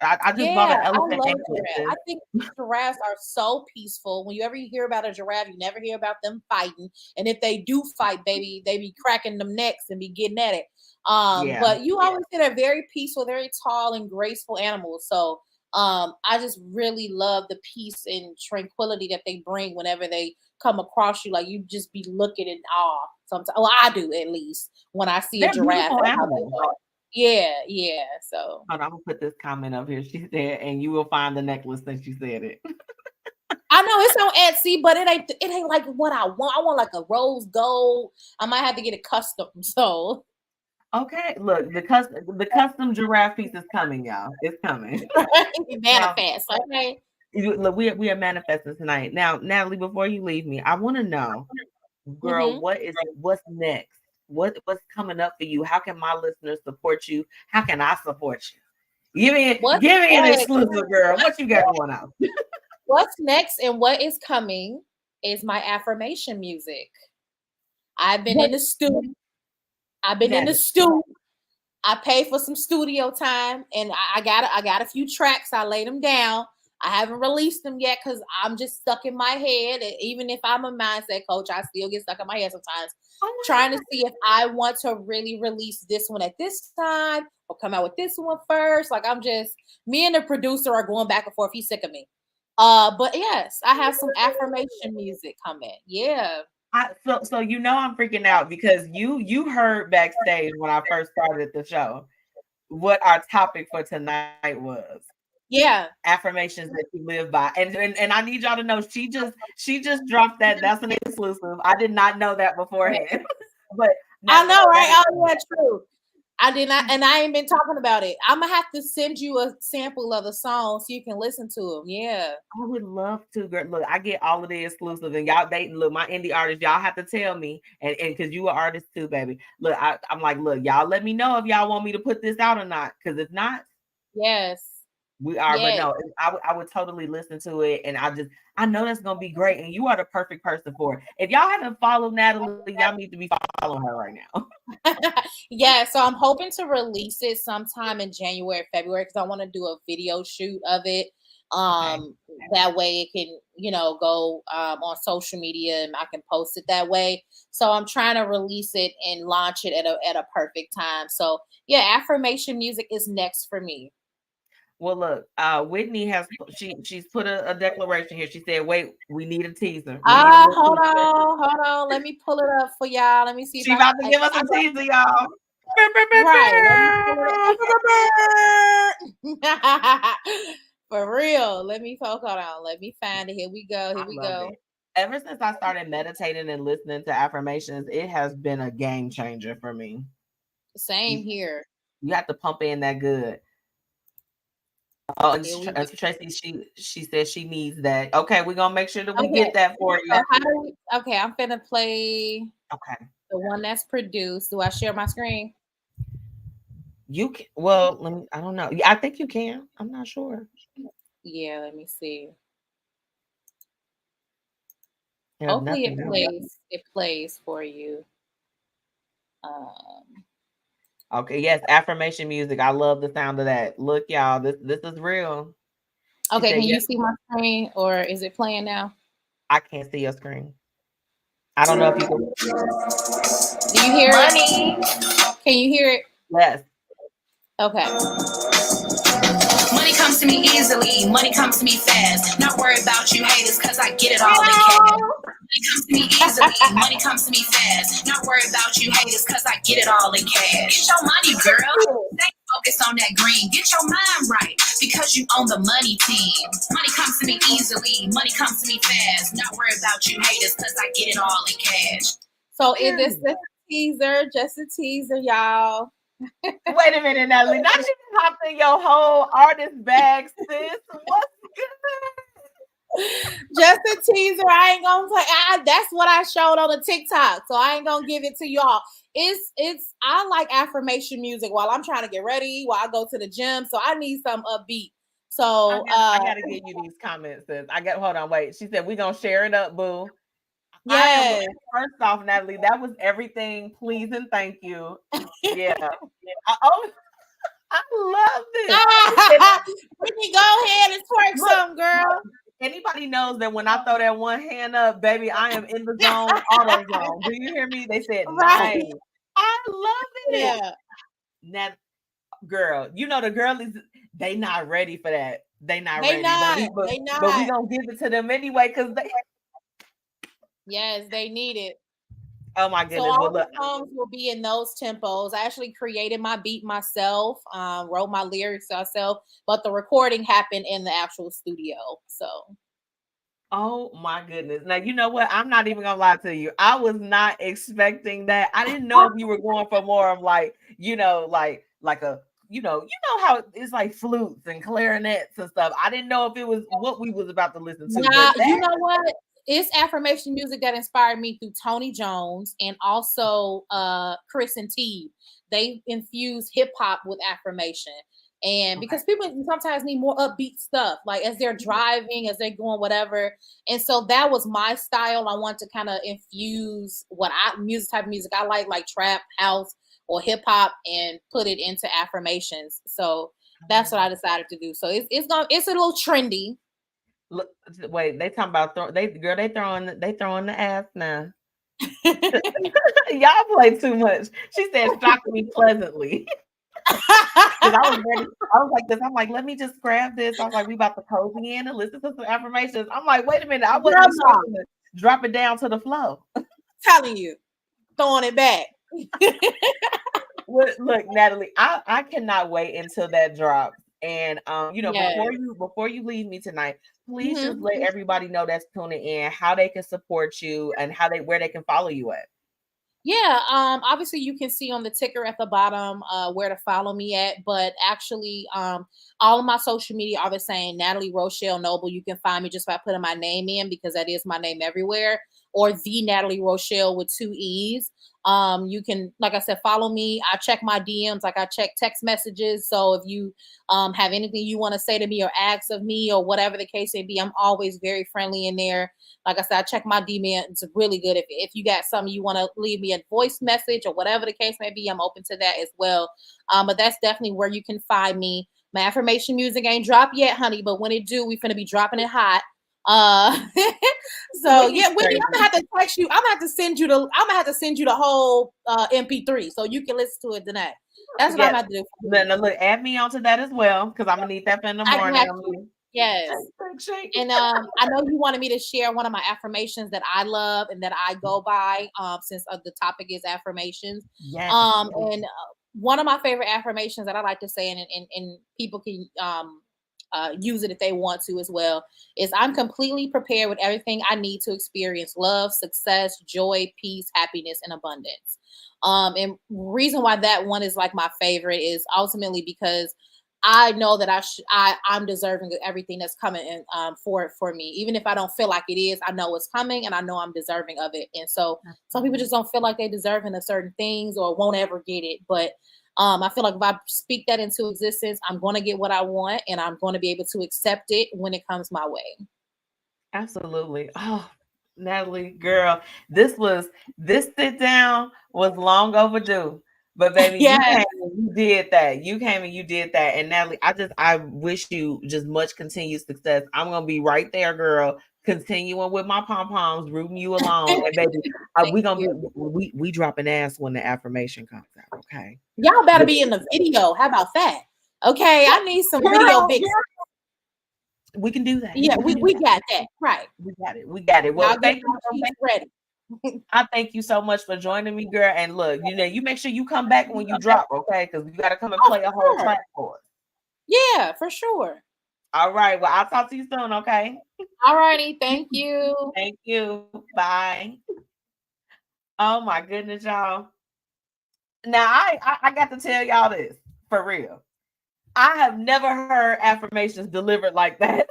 I just bought an elephant necklace. I think giraffes are so peaceful. When you ever hear about a giraffe, you never hear about them fighting. And if they do fight, baby, they be cracking them necks and be getting at it. But you always see they're very peaceful, very tall and graceful animals. So I just really love the peace and tranquility that they bring whenever they come across you. Like you just be looking in awe sometimes. Well, I do at least when I see a giraffe. Yeah. So I'm gonna put this comment up here. She said, and you will find the necklace since you said it. I know it's on Etsy, but it ain't like what I want. I want like a rose gold. I might have to get it custom. So okay, look, the custom giraffe piece is coming, y'all. It's coming. Manifest, okay. Look, we are manifesting tonight. Now, Natalie, before you leave me, I want to know, girl, what's next? What's coming up for you? How can my listeners support you? How can I support you? Give me an exclusive, girl. What you got going on? What's next and what is coming is my affirmation music. I've been in the studio. I paid for some studio time, and I got a few tracks. I laid them down. I haven't released them yet because I'm just stuck in my head. And even if I'm a mindset coach, I still get stuck in my head sometimes. Trying to see if I want to really release this one at this time or come out with this one first. Like me and the producer are going back and forth. He's sick of me. But yes, I have some affirmation music coming. Yeah. So I'm freaking out because you heard backstage when I first started the show. what our topic for tonight was. Yeah. Affirmations that you live by. And I need y'all to know she just dropped that. That's an exclusive. I did not know that beforehand. But I know, right? Oh, yeah, true. I did not, and I ain't been talking about it. I'm gonna have to send you a sample of the song so you can listen to them. Yeah, I would love to. Girl. Look, I get all of the exclusive, and y'all dating. Look, my indie artists, y'all have to tell me, and because you are artist too, baby. Look, I'm like, look, y'all let me know if y'all want me to put this out or not. Because if not, yes, we are. yes. But no, I would totally listen to it, and I know that's gonna be great, and you are the perfect person for it. If y'all haven't followed Natalie, y'all need to be following her right now. Yeah, so I'm hoping to release it sometime in January, February, because I want to do a video shoot of it. That way it can, go on social media and I can post it that way. So I'm trying to release it and launch it at a perfect time. So yeah, affirmation music is next for me. Well, look, Whitney she's put a declaration here. She said, "Wait, we need a teaser." Hold on. Let me pull it up for y'all. Let me see. She about to give us a teaser, y'all. Right. For real. Let me hold on. Let me find it. Here we go. It. Ever since I started meditating and listening to affirmations, it has been a game changer for me. Same here. You have to pump in that good. Oh, and Tracy, she said she needs that. Okay, we're gonna make sure that we get that for you. So I'm gonna play the one that's produced. Do I share my screen? You can. Well, let me. I don't know. I think you can. I'm not sure. Yeah, let me see. Hopefully it plays for you. Okay, yes, affirmation music. I love the sound of that. Look, y'all, this is real. Okay, can you see my screen or is it playing now? I can't see your screen. I don't know if you can. Do you hear it? Can you hear it? Yes. Okay. Money comes to me easily. Money comes to me fast. Not worried about you haters, cause I get it all in cash. Money comes to me easily. Money comes to me fast. Not worried about you haters, cause I get it all in cash. Get your money, girl. Stay focused on that green. Get your mind right, because you own the money team. Money comes to me easily. Money comes to me fast. Not worried about you haters, cause I get it all in cash. So is this a teaser? Just a teaser, y'all. Wait a minute, Natalie. Not you popped in your whole artist bag, sis. What's good? Just a teaser. I ain't gonna play. That's what I showed on the TikTok, so I ain't gonna give it to y'all. I like affirmation music while I'm trying to get ready, while I go to the gym. So I need some upbeat. So I gotta give you these comments, sis. Hold on, wait. She said we're gonna share it up, boo. Yeah. First off, Natalie, that was everything. Please and thank you. Yeah. I love this. Brittany, go ahead and twerk some, girl. Anybody knows that when I throw that one hand up, baby, I am in the zone, auto zone. Do you hear me? They said, right. Nice. I love it. Yeah. Now, girl, the girlies, they not ready for that. They not ready. But we gonna give it to them anyway, because they. Yes, they need it. Oh my goodness! So all the songs will be in those tempos. I actually created my beat myself, wrote my lyrics myself, but the recording happened in the actual studio. So. Oh my goodness! Now you know what? I'm not even gonna lie to you. I was not expecting that. I didn't know if you were going for more of like a how it's like flutes and clarinets and stuff. I didn't know if it was what we was about to listen to. You know what? It's affirmation music that inspired me through Tony Jones and also Chris and T. They infuse hip hop with affirmation. And because people sometimes need more upbeat stuff, like as they're driving, as they're going, whatever. And so that was my style. I want to kind of infuse type of music I like trap, house, or hip hop, and put it into affirmations. So that's what I decided to do. So it's a little trendy. Look, wait, they talking about they throwing the ass now. Y'all play too much. She said, "Shock me pleasantly." I was ready. I was like this. I'm like, let me just grab this. I was like, we about to cozy in and listen to some affirmations. I'm like, wait a minute. I wasn't expecting to drop it down to the flow. Telling you, throwing it back. Look, Natalie, I cannot wait until that drops. And Yes. before you leave me tonight, please just Mhm. let everybody know that's tuning in how they can support you and where they can follow you at. Yeah, obviously you can see on the ticker at the bottom where to follow me at, but actually all of my social media are the same. Natalie Rochelle Noble. You can find me just by putting my name in because that is my name everywhere, or the Natalie Rochelle with 2 E's. You can, like I said, follow me. I check my DMs, like I check text messages. So if you have anything you want to say to me or ask of me or whatever the case may be, I'm always very friendly in there. Like I said, I check my DMs. It's really good. If you got something you want to leave me a voice message or whatever the case may be, I'm open to that as well. But that's definitely where you can find me. My affirmation music ain't dropped yet, honey, but when it do, we finna be dropping it hot. So yeah, Whitney, I'm gonna have to text you. I'm gonna have to send you the whole MP3 so you can listen to it tonight. That's what I'm gonna have to do. Now look, add me onto that as well because I'm gonna need that for in the I morning. got you. Yes. And I know you wanted me to share one of my affirmations that I love and that I go by since the topic is affirmations. Yes. And one of my favorite affirmations that I like to say, and people can use it if they want to as well, is I'm completely prepared with everything I need to experience love, success, joy, peace, happiness, and abundance. And reason why that one is like my favorite is ultimately because I know that I'm deserving of everything that's coming in for me. Even if I don't feel like it is, I know it's coming and I know I'm deserving of it. And so some people just don't feel like they deserving of certain things or won't ever get it. But I feel like if I speak that into existence, I'm going to get what I want and I'm going to be able to accept it when it comes my way. Absolutely. Oh, Natalie, girl, this sit down was long overdue. But baby, you Yes. came and you did that. You came and you did that. And Natalie, I wish you just much continued success. I'm gonna be right there, girl, continuing with my pom-poms, rooting you along. And baby, we dropping ass when the affirmation comes out. Okay. Y'all better be in the video. How about that? Okay, I need some video vixens. We can do that. Yeah, we got that. Right. We got it. We got it. Well, Y'all thank get you. ready. I thank you so much for joining me, girl. And look, you make sure you come back when you drop, okay? Because you got to come and play a whole track for us. Yeah, for sure. All right. Well, I'll talk to you soon, okay? All righty. Thank you. Thank you. Bye. Oh my goodness, y'all. Now I got to tell y'all this for real. I have never heard affirmations delivered like that.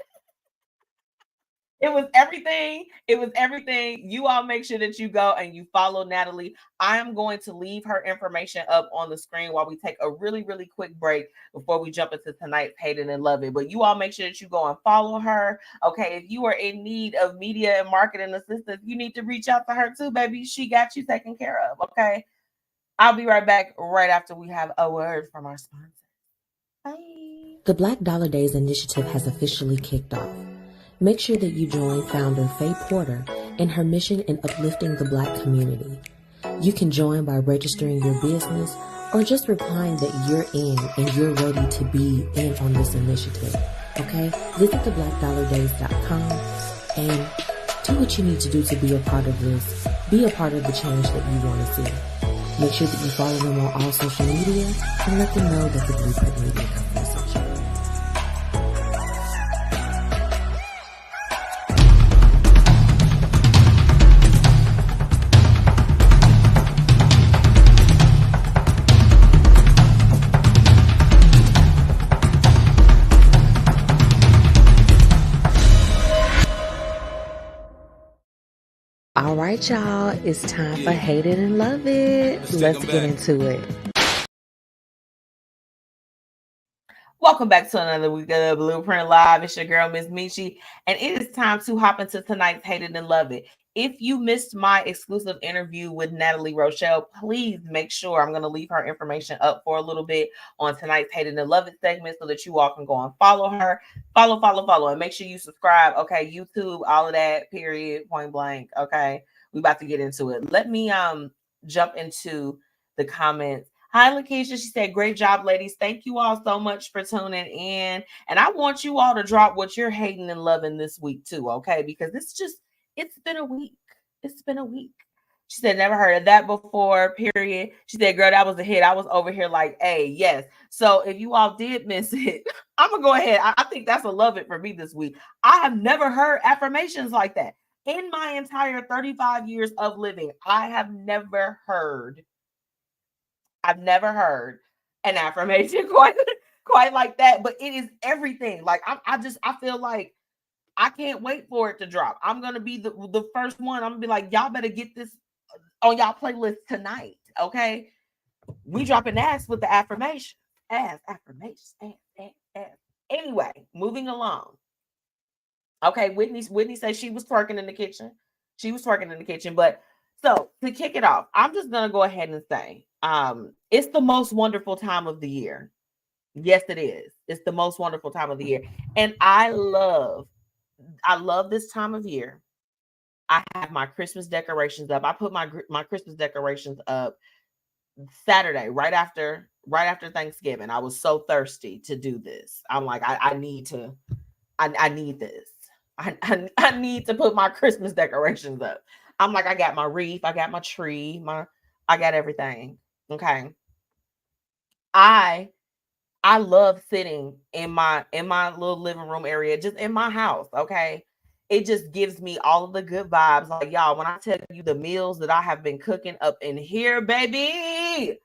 It was everything. It was everything. You all make sure that you go and you follow Natalie. I am going to leave her information up on the screen while we take a really, really quick break before we jump into tonight's Hate It and Love It. But you all make sure that you go and follow her. Okay. If you are in need of media and marketing assistance, you need to reach out to her too, baby. She got you taken care of. Okay. I'll be right back right after we have a word from our sponsor. Bye. The Black Dollar Days initiative has officially kicked off. Make sure that you join founder Faye Porter in her mission in uplifting the Black community. You can join by registering your business or just replying that you're in and you're ready to be in on this initiative. Okay? Visit theblackdollardays.com and do what you need to do to be a part of this. Be a part of the change that you want to see. Make sure that you follow them on all social media and let them know that the Blueprint Media Company sent you. All right, y'all, it's time for Hate It and Love It. Let's get into it. Welcome back to another week of Blueprint Live. It's your girl, MzMetchi, and it is time to hop into tonight's Hate It and Love It. If you missed my exclusive interview with Natalie Rochelle, please make sure I'm going to leave her information up for a little bit on tonight's Hate It and Love It segment so that you all can go and follow her. Follow, and make sure you subscribe. Okay, YouTube, all of that, period, point blank. Okay, we about to get into it. Let me jump into the comments. Hi, Lakeisha. She said, great job, ladies. Thank you all so much for tuning in. And I want you all to drop what you're hating and loving this week too, okay? Because it's been a week. It's been a week. She said, never heard of that before, period. She said, girl, that was a hit. I was over here like, hey, yes. So if you all did miss it, I'm going to go ahead. I think that's a love it for me this week. I have never heard affirmations like that. In my entire 35 years of living, I've never heard an affirmation quite like that. But it is everything. Like, I feel like I can't wait for it to drop. I'm going to be the first one. I'm going to be like, y'all better get this on y'all playlist tonight, okay? We dropping ass with the affirmation. Affirmations. Ass. Anyway, moving along. Okay, Whitney says she was twerking in the kitchen. But so to kick it off, I'm just gonna go ahead and say, it's the most wonderful time of the year. Yes, it is. It's the most wonderful time of the year, and I love this time of year. I have my Christmas decorations up. I put my Christmas decorations up Saturday, right after Thanksgiving. I was so thirsty to do this. I'm like, I need to, I need this. I need to put my Christmas decorations up. I'm like, I got my wreath, I got my tree, I got everything. Okay. I love sitting in my little living room area, just in my house. Okay. It just gives me all of the good vibes. Like, y'all, when I tell you the meals that I have been cooking up in here, baby,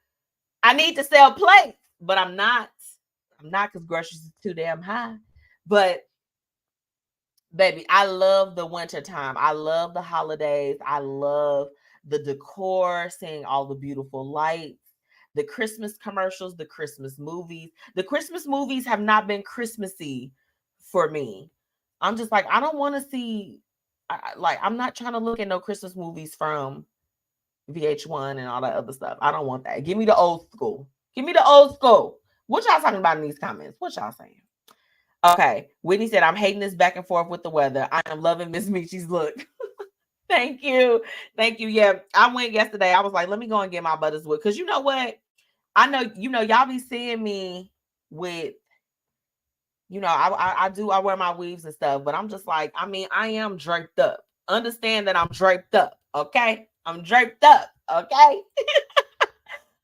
I need to sell plates, but I'm not because groceries is too damn high. But baby, I love the winter time. I love the holidays. I love the decor, seeing all the beautiful lights, the Christmas commercials, the Christmas movies. The Christmas movies have not been Christmassy for me. I'm just like, I don't want to see, I'm not trying to look at no Christmas movies from VH1 and all that other stuff. I don't want that. Give me the old school. What y'all talking about in these comments? What y'all saying? Okay. Whitney said, I'm hating this back and forth with the weather. I am loving MzMetchi's look. Thank you. Yeah, I went yesterday. I was like, let me go and get my Butterswood. Because you know what? I know, y'all be seeing me with, I wear my weaves and stuff, but I'm just like, I am draped up. Understand that I'm draped up, okay? I'm draped up, okay?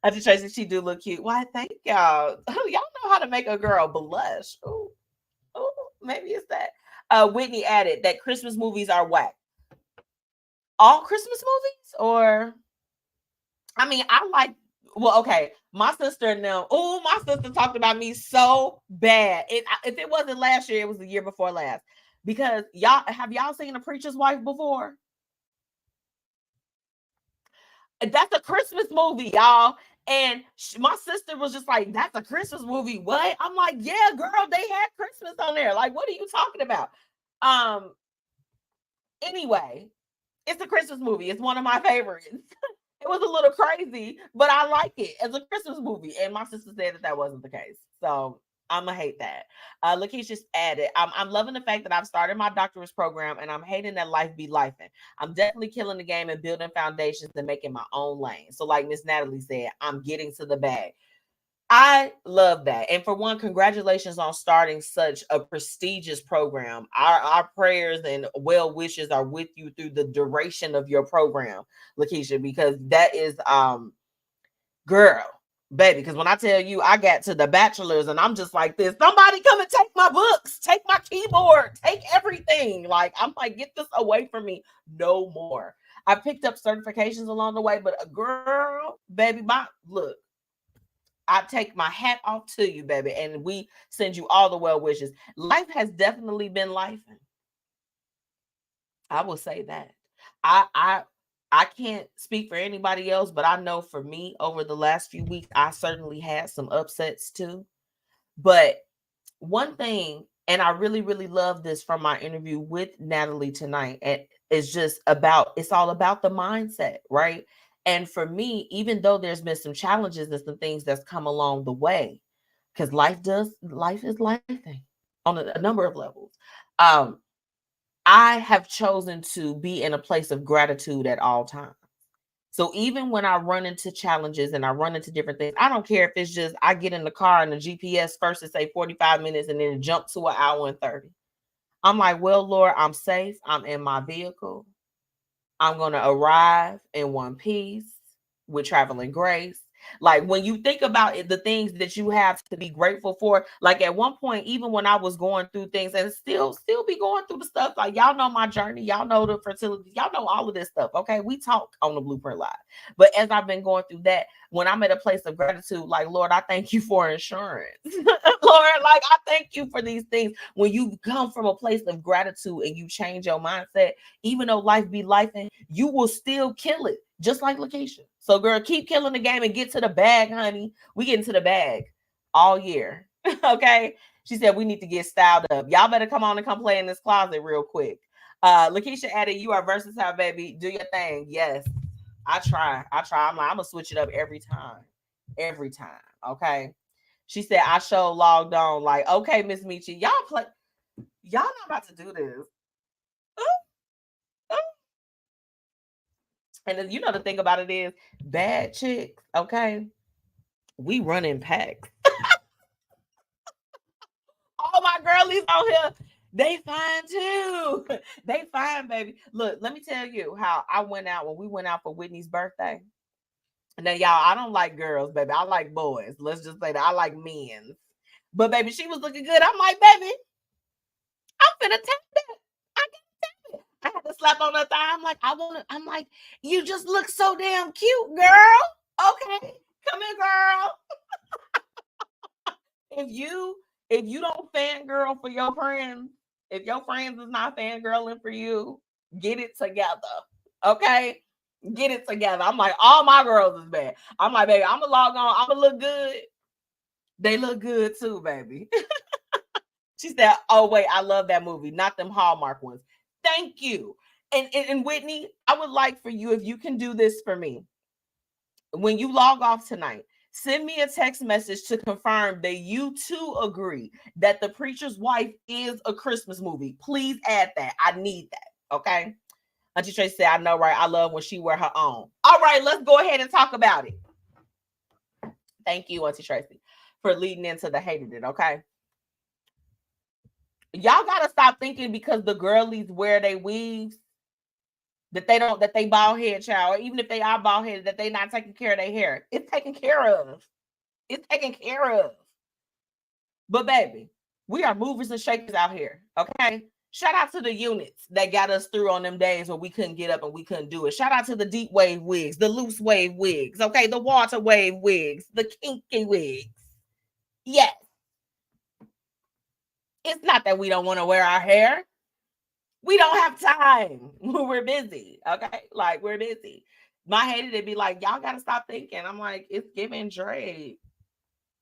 Auntie Tracy, she do look cute. Why, thank y'all. Y'all know how to make a girl blush. Ooh, maybe it's that. Whitney added that Christmas movies are whack. All Christmas movies? Or, I like, well, okay, my sister and them. Oh, my sister talked about me so bad. If it wasn't last year, it was the year before last. Because have y'all seen A Preacher's Wife before? That's a Christmas movie, y'all. And my sister was just like, that's a Christmas movie. What? I'm like, yeah, girl, they had Christmas on there. Like, what are you talking about? Anyway, it's a Christmas movie. It's one of my favorites. It was a little crazy, but I like it as a Christmas movie. And my sister said that wasn't the case. So I'm going to hate that. Lakeisha added, I'm loving the fact that I've started my doctorate program and I'm hating that life be lifing. I'm definitely killing the game and building foundations and making my own lane. So like Miss Natalie said, I'm getting to the bag. I love that. And for one, congratulations on starting such a prestigious program. Our prayers and well wishes are with you through the duration of your program, Lakeisha, because that is, girl, baby, because when I tell you I got to the bachelor's and I'm just like this, somebody come and take my books, take my keyboard, take everything. Like, I'm like, get this away from me. No more. I picked up certifications along the way, but girl, baby, look, I take my hat off to you, baby, and we send you all the well wishes. Life has definitely been lifing. I will say that. I can't speak for anybody else, but I know for me, over the last few weeks, I certainly had some upsets too. But one thing, and I really, really love this from my interview with Natalie tonight, and it's all about the mindset, right? And for me, even though there's been some challenges and some things that's come along the way, because life is lifing on a number of levels. I have chosen to be in a place of gratitude at all times. So even when I run into challenges and I run into different things, I don't care if it's just I get in the car and the GPS first to say 45 minutes and then jump to an hour and 30. I'm like, well, Lord, I'm safe. I'm in my vehicle. I'm going to arrive in one piece with traveling grace. Like when you think about it, the things that you have to be grateful for, like at one point, even when I was going through things and still be going through the stuff, like y'all know my journey, y'all know the fertility, y'all know all of this stuff. Okay. We talk on the Blueprint Live. But as I've been going through that, when I'm at a place of gratitude, like, Lord, I thank you for insurance. Lord, like I thank you for these things. When you come from a place of gratitude and you change your mindset, even though life be life, and you will still kill it, just like Lakeisha. So, girl, keep killing the game and get to the bag, honey. We get into the bag all year. Okay. She said we need to get styled up. Y'all better come on and come play in this closet real quick. Lakeisha added, you are versatile, baby. Do your thing. Yes. I try. I'm like, I'm gonna switch it up every time. Every time. Okay. She said, I show logged on. Like, okay, MzMetchi, y'all play. Y'all not about to do this. And you know the thing about it is, bad chicks, okay, we run in packs. All my girlies on here, they fine too. They fine, baby. Look, let me tell you how I went out when we went out for Whitney's birthday. Now, y'all, I don't like girls, baby. I like boys. Let's just say that I like men. But baby, she was looking good. I'm like, baby, I'm finna tap that. I had to slap on her thigh. I'm like, I'm like, you just look so damn cute, girl. Okay, come here, girl. If you don't fangirl for your friends, if your friends is not fangirling for you, get it together. Okay? Get it together. I'm like, all my girls is bad. I'm like, baby, I'm gonna log on. I'm gonna look good. They look good too, baby. She said, oh, wait, I love that movie. Not them Hallmark ones. Thank you. And Whitney, I would like for you, if you can do this for me. When you log off tonight, send me a text message to confirm that you too agree that The Preacher's Wife is a Christmas movie. Please add that. I need that. Okay. Auntie Tracy said, I know, right? I love when she wear her own. All right, let's go ahead and talk about it. Thank you, Auntie Tracy, for leading into the hated it. Okay. Y'all got to stop thinking because the girlies wear their weaves that they bald head, child, or even if they are bald headed, that they not taking care of their hair. It's taken care of. It's taken care of. But baby, we are movers and shakers out here. Okay. Shout out to the units that got us through on them days when we couldn't get up and we couldn't do it. Shout out to the deep wave wigs, the loose wave wigs, okay, the water wave wigs, the kinky wigs. Yes. It's not that we don't want to wear our hair. We don't have time. We're busy. Okay. Like, we're busy. My hated it be like, y'all got to stop thinking. I'm like, it's giving Drake.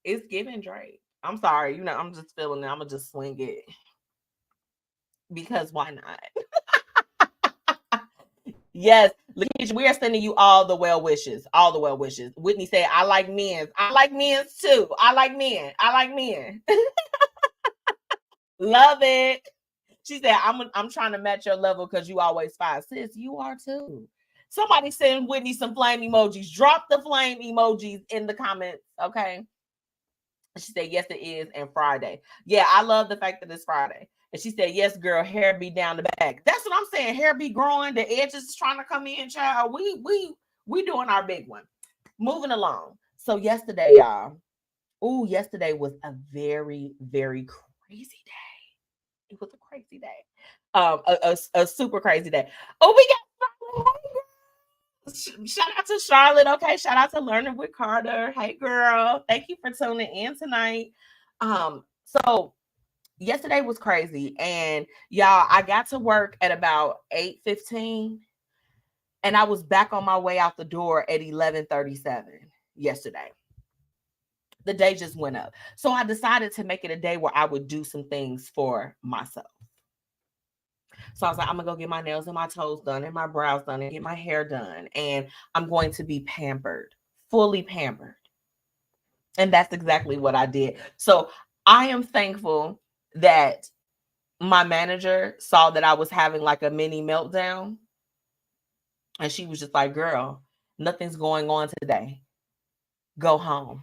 It's giving Drake. I'm sorry. You know, I'm just feeling it. I'm going to just swing it. Because why not? Yes. Lakeisha, we are sending you all the well wishes. All the well wishes. Whitney said, I like men. I like men too. I like men. I like men. Love it. She said, I'm trying to match your level because you always fine. Sis, you are too. Somebody send Whitney some flame emojis. Drop the flame emojis in the comments, okay? She said, yes, it is, and Friday. Yeah, I love the fact that it's Friday. And she said, yes, girl, hair be down the back. That's what I'm saying. Hair be growing. The edges is trying to come in, child. We doing our big one. Moving along. So yesterday, y'all. Oh, yesterday was a very, very crazy day. It was a crazy day. A super crazy day. Oh, we got shout out to Charlotte. Okay, shout out to Learning with Carter. Hey, girl, thank you for tuning in tonight. So yesterday was crazy, and y'all, I got to work at about 8:15, and I was back on my way out the door at 11:37 yesterday. The day just went up. So I decided to make it a day where I would do some things for myself. So I was like, I'm going to go get my nails and my toes done and my brows done and get my hair done. And I'm going to be pampered, fully pampered. And that's exactly what I did. So I am thankful that my manager saw that I was having like a mini meltdown. And she was just like, girl, nothing's going on today. Go home.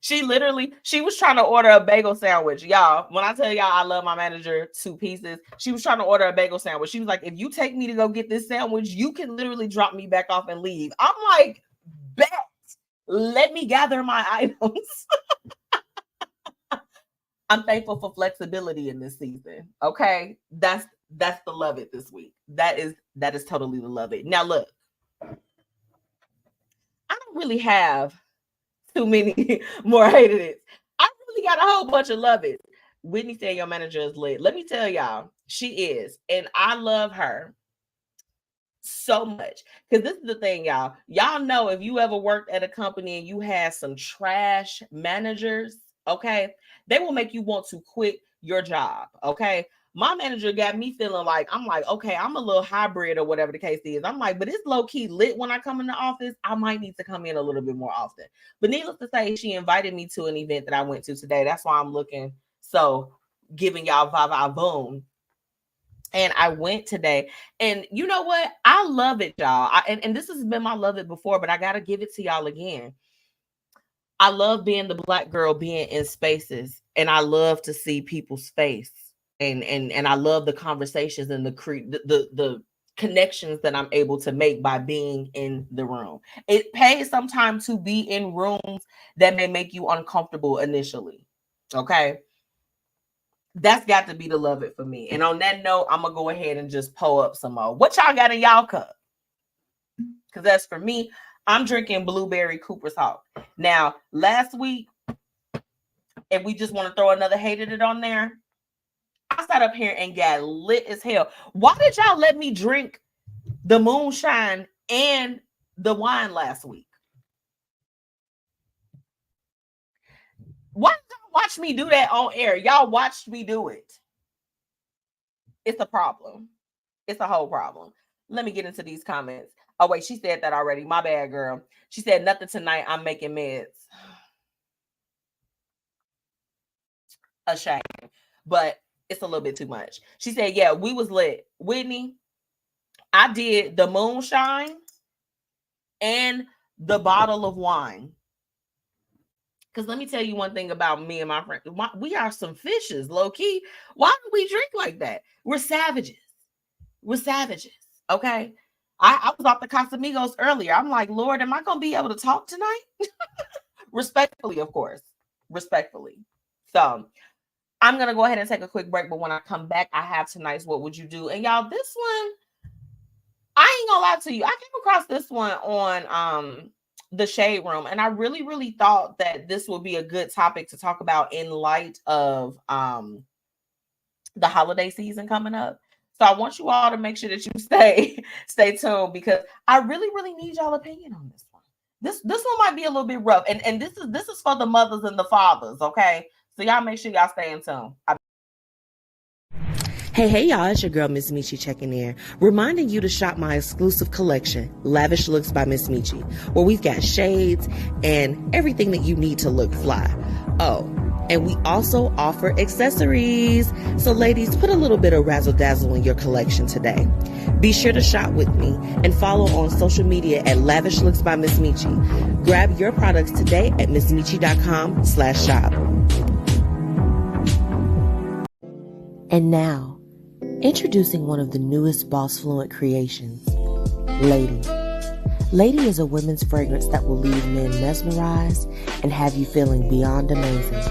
She was trying to order a bagel sandwich. Y'all, when I tell y'all I love my manager to pieces, she was trying to order a bagel sandwich. She was like, if you take me to go get this sandwich, you can literally drop me back off and leave. I'm like, bet. Let me gather my items. I'm thankful for flexibility in this season. Okay. That's the love it this week. That is totally the love it. Now look, I don't really have too many more hated it. I really got a whole bunch of love it. Whitney said your manager is lit. Let me tell y'all, she is. And I love her so much. Because this is the thing, y'all. Y'all know if you ever worked at a company and you had some trash managers, okay, they will make you want to quit your job. Okay. My manager got me feeling like, I'm like, okay, I'm a little hybrid or whatever the case is. I'm like, but it's low key lit when I come in the office. I might need to come in a little bit more often. But needless to say, she invited me to an event that I went to today. That's why I'm looking so giving y'all vibe boom. And I went today. And you know what? I love it, y'all. And this has been my love it before, but I got to give it to y'all again. I love being the Black girl, being in spaces, and I love to see people's face. And I love the conversations and the connections that I'm able to make by being in the room. It pays sometimes to be in rooms that may make you uncomfortable initially. Okay. That's got to be the love it for me. And on that note, I'm gonna go ahead and just pull up some more. What y'all got in y'all cup? Because that's for me. I'm drinking blueberry Cooper's Hawk. Now, last week, if we just want to throw another hated it on there, I sat up here and got lit as hell. Why did y'all let me drink the moonshine and the wine last week? Why did y'all watch me do that on air? Y'all watched me do it. It's a problem. It's a whole problem. Let me get into these comments. Oh, wait, she said that already. My bad, girl. She said, nothing tonight. I'm making meds. A shame. But it's a little bit too much. She said, yeah, we was lit. Whitney, I did the moonshine and the bottle of wine. Because let me tell you one thing about me and my friend. We are some fishes, low key. Why do we drink like that? We're savages. We're savages. Okay. I was off the Casamigos earlier. I'm like, Lord, am I going to be able to talk tonight? Respectfully, of course. Respectfully. So I'm going to go ahead and take a quick break. But when I come back, I have tonight's What Would You Do? And y'all, this one, I ain't going to lie to you. I came across this one on the Shade Room. And I really, really thought that this would be a good topic to talk about in light of the holiday season coming up. So I want you all to make sure that you stay tuned, because I really, really need y'all opinion on this one. This one might be a little bit rough. And this is for the mothers and the fathers, okay? So y'all make sure y'all stay in tune. Hey, y'all, it's your girl, MzMetchi, checking in, reminding you to shop my exclusive collection, Lavish Looks by MzMetchi, where we've got shades and everything that you need to look fly. Oh, and we also offer accessories. So ladies, put a little bit of razzle dazzle in your collection today. Be sure to shop with me and follow on social media at Lavish Looks by MzMetchi. Grab your products today at MzMetchi.com/shop. And now, introducing one of the newest BossFluent creations, Lady. Lady is a women's fragrance that will leave men mesmerized and have you feeling beyond amazing.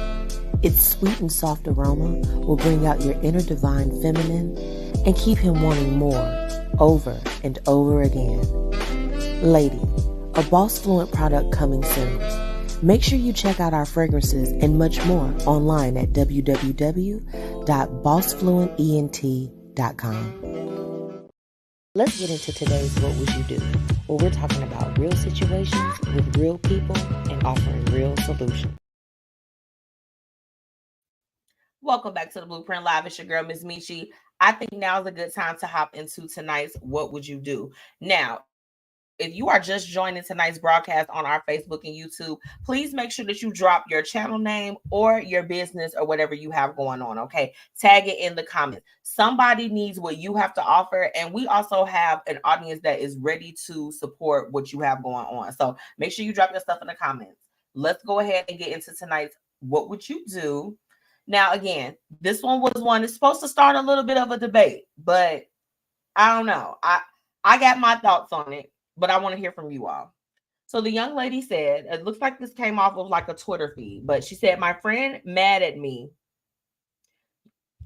Its sweet and soft aroma will bring out your inner divine feminine and keep him wanting more, over and over again. Lady, a BossFluent product coming soon. Make sure you check out our fragrances and much more online at www.bossfluentent.com. Let's get into today's What Would You Do? Where we're talking about real situations with real people and offering real solutions. Welcome back to the Blueprint Live. It's your girl, MzMetchi. I think now is a good time to hop into tonight's What Would You Do? Now, if you are just joining tonight's broadcast on our Facebook and YouTube, please make sure that you drop your channel name or your business or whatever you have going on, okay? Tag it in the comments. Somebody needs what you have to offer, and we also have an audience that is ready to support what you have going on. So make sure you drop your stuff in the comments. let's go ahead and get into tonight's What Would You Do? Now, again, this one was one that's supposed to start a little bit of a debate, but I don't know. I got my thoughts on it, but I want to hear from you all. So the young lady said, it looks like this came off of like a Twitter feed, but she said, my friend mad at me.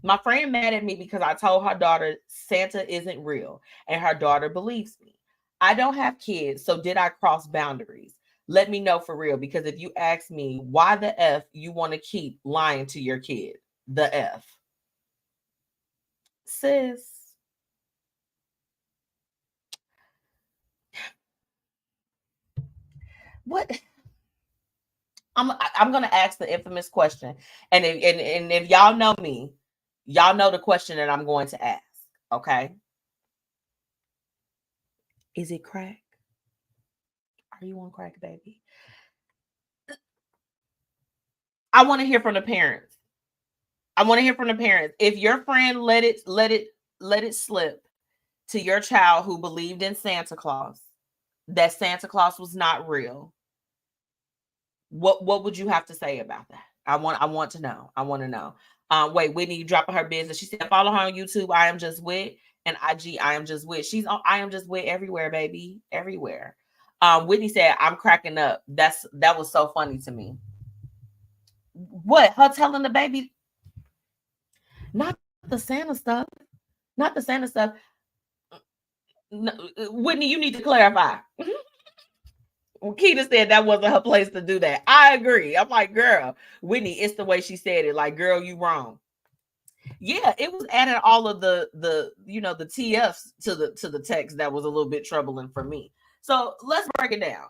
My friend mad at me because I told her daughter Santa isn't real, and her daughter believes me. I don't have kids, so did I cross boundaries? Let me know for real, because if you ask me why the F you want to keep lying to your kid, the F. Sis. What? I'm gonna ask the infamous question, and if y'all know me, y'all know the question that I'm going to ask. Okay, is it crack? Are you on crack, baby? I want to hear from the parents. I want to hear from the parents. If your friend let it slip to your child who believed in Santa Claus, that Santa Claus was not real, what would you have to say about that? I want to know. I want to know. Wait, Whitney, you dropping her business. She said, follow her on YouTube. I am just wit, and IG. I am just wit. She's on. I am just wit everywhere, baby, everywhere. Whitney said, I'm cracking up. That was so funny to me. What? Her telling the baby, not the Santa stuff, not the Santa stuff. No, Whitney, you need to clarify. Keita said that wasn't her place to do that. I agree. I'm like, girl, Whitney, it's the way she said it. Like, girl, you wrong. Yeah, it was adding all of the the TFs to the text that was a little bit troubling for me. So let's break it down.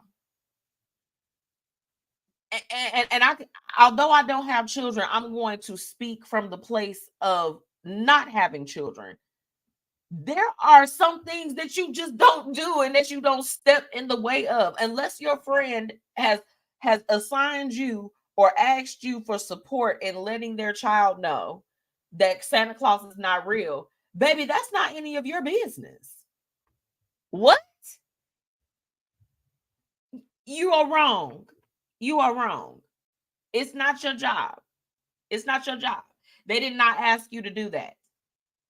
And I, although I don't have children, I'm going to speak from the place of not having children. There are some things that you just don't do and that you don't step in the way of, unless your friend has assigned you or asked you for support in letting their child know that Santa Claus is not real. Baby, that's not any of your business. What? You are wrong. You are wrong. It's not your job. It's not your job. They did not ask you to do that.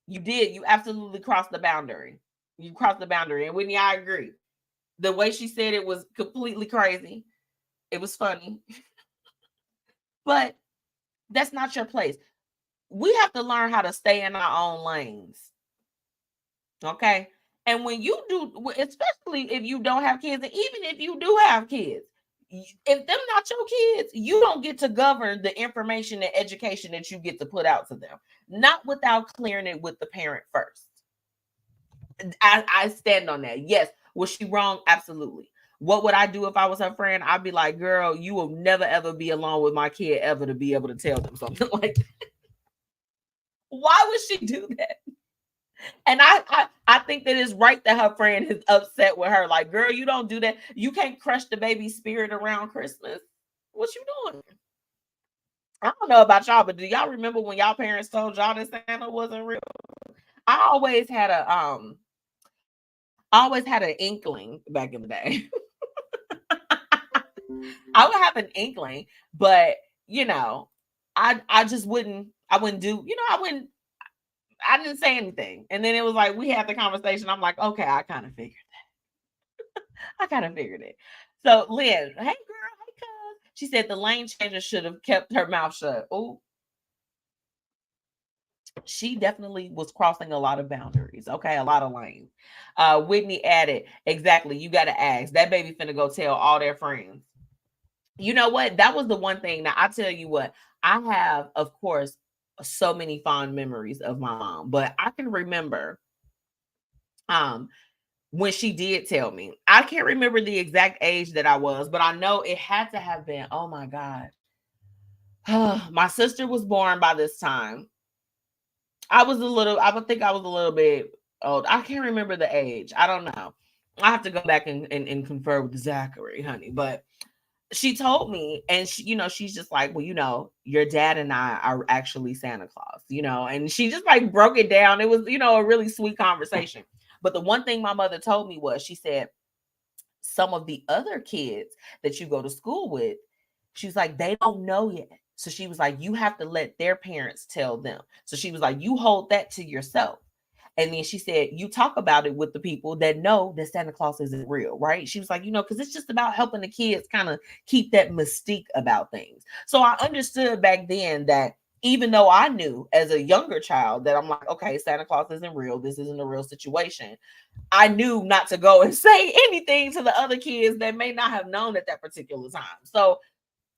You did. You absolutely crossed the boundary. You crossed the boundary. And Whitney, I agree. The way she said it was completely crazy. It was funny. But that's not your place. We have to learn how to stay in our own lanes. Okay? And when you do, especially if you don't have kids, and even if you do have kids, if them not your kids, you don't get to govern the information and education that you get to put out to them. Not without clearing it with the parent first. I stand on that. Yes. Was she wrong? Absolutely. What would I do if I was her friend? I'd be like, girl, you will never ever be alone with my kid ever to be able to tell them something like that. Why would she do that? And I think that it's right that her friend is upset with her. Like, girl, you don't do that. You can't crush the baby's spirit around Christmas. What you doing? I don't know about y'all, but do y'all remember when y'all parents told y'all that Santa wasn't real? I always had an inkling back in the day. I would have an inkling, but I just wouldn't do, I didn't say anything. And then it was like, we had the conversation. I'm like, okay, I kind of figured that. I kind of figured it. So Lynn, hey girl, hey cuz. She said the lane changer should have kept her mouth shut. Oh, she definitely was crossing a lot of boundaries. Okay, a lot of lanes. Whitney added, exactly. You got to ask. That baby finna go tell all their friends. You know what? That was the one thing. Now, I tell you what, I have, of course, so many fond memories of my mom, but I can remember when she did tell me. I can't remember the exact age that I was, but I know it had to have been, oh my God. My sister was born by this time. I would think I was a little bit old. I can't remember the age. I don't know. I have to go back and confer with Zachary, honey. But she told me, and she, she's just like, well, your dad and I are actually Santa Claus, and she just like broke it down. It was, a really sweet conversation. But the one thing my mother told me was, she said, some of the other kids that you go to school with, She was like, they don't know yet. So she was like, you have to let their parents tell them. So she was like, you hold that to yourself. And then she said, you talk about it with the people that know that Santa Claus isn't real, right? She was like, because it's just about helping the kids kind of keep that mystique about things. So I understood back then that even though I knew as a younger child that I'm like, okay, Santa Claus isn't real. This isn't a real situation. I knew not to go and say anything to the other kids that may not have known at that particular time. So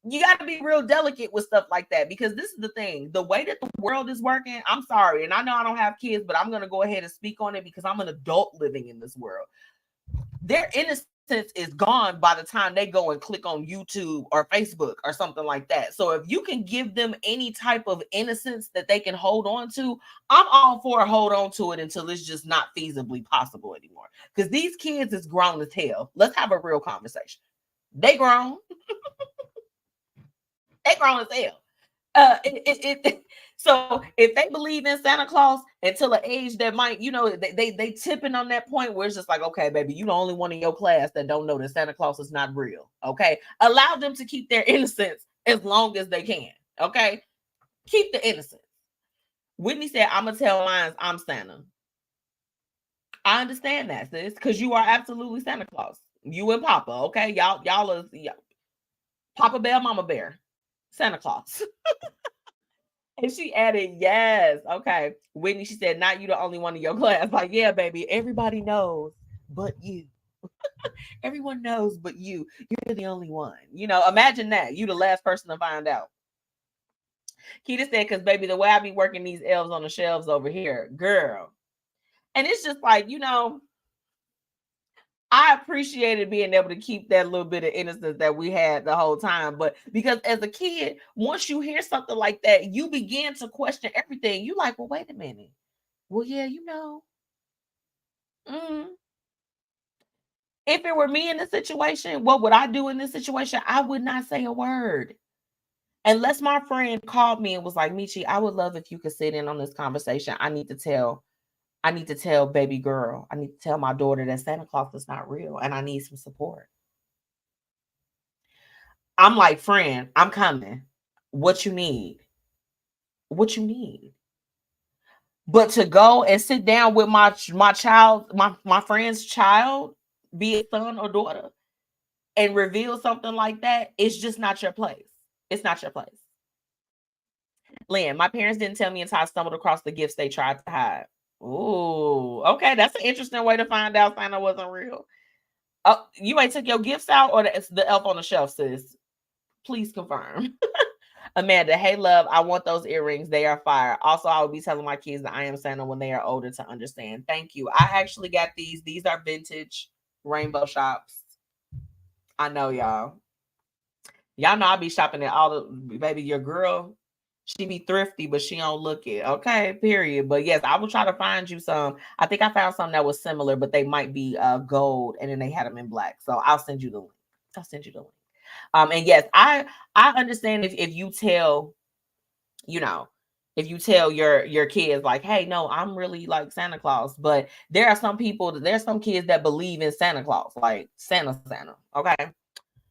you got to be real delicate with stuff like that, because this is the thing, the way that the world is working. I'm sorry. And I know I don't have kids, but I'm going to go ahead and speak on it because I'm an adult living in this world. Their innocence is gone by the time they go and click on YouTube or Facebook or something like that. So if you can give them any type of innocence that they can hold on to, I'm all for hold on to it until it's just not feasibly possible anymore. Because these kids is grown as hell. Let's have a real conversation. They grown. They grown as hell. So if they believe in Santa Claus until an age that might, they tipping on that point where it's just like, okay, baby, you the only one in your class that don't know that Santa Claus is not real. Okay. Allow them to keep their innocence as long as they can. Okay. Keep the innocence. Whitney said, I'm gonna tell mine I'm Santa. I understand that, sis, because you are absolutely Santa Claus. You and Papa. Okay. Y'all are Papa Bear, Mama Bear, Santa Claus. And she added, yes. Okay. Whitney, she said, not you the only one in your class. Like, yeah, baby, everybody knows but you. Everyone knows but you. You're the only one. Imagine that. You the last person to find out. Keita said, because, baby, the way I be working these elves on the shelves over here, girl. And it's just like, I appreciated being able to keep that little bit of innocence that we had the whole time. But because as a kid, once you hear something like that, you begin to question everything. You like, well, wait a minute. Well, yeah, If it were me in this situation, what would I do in this situation? I would not say a word. Unless my friend called me and was like, Michi, I would love if you could sit in on this conversation. I need to tell baby girl. I need to tell my daughter that Santa Claus is not real and I need some support. I'm like, friend, I'm coming. What you need? What you need? But to go and sit down with my child, my friend's child, be it son or daughter, and reveal something like that, it's just not your place. It's not your place. Lynn, my parents didn't tell me until I stumbled across the gifts they tried to hide. Ooh, okay. That's an interesting way to find out Santa wasn't real. Oh, you ain't took your gifts out, or the elf on the shelf, sis? Please confirm. Amanda, hey, love, I want those earrings. They are fire. Also, I will be telling my kids that I am Santa when they are older to understand. Thank you. I actually got these. These are vintage rainbow shops. I know, y'all. Y'all know I be shopping at all the, baby, your girl, she be thrifty, but she don't look it. Okay, period. But yes, I will try to find you some. I think I found some that was similar, but they might be gold, and then they had them in black. So I'll send you the link. I'll send you the link. And yes, I understand if you tell, if you tell your kids like, hey, no, I'm really like Santa Claus. But there's some kids that believe in Santa Claus, like Santa. Okay.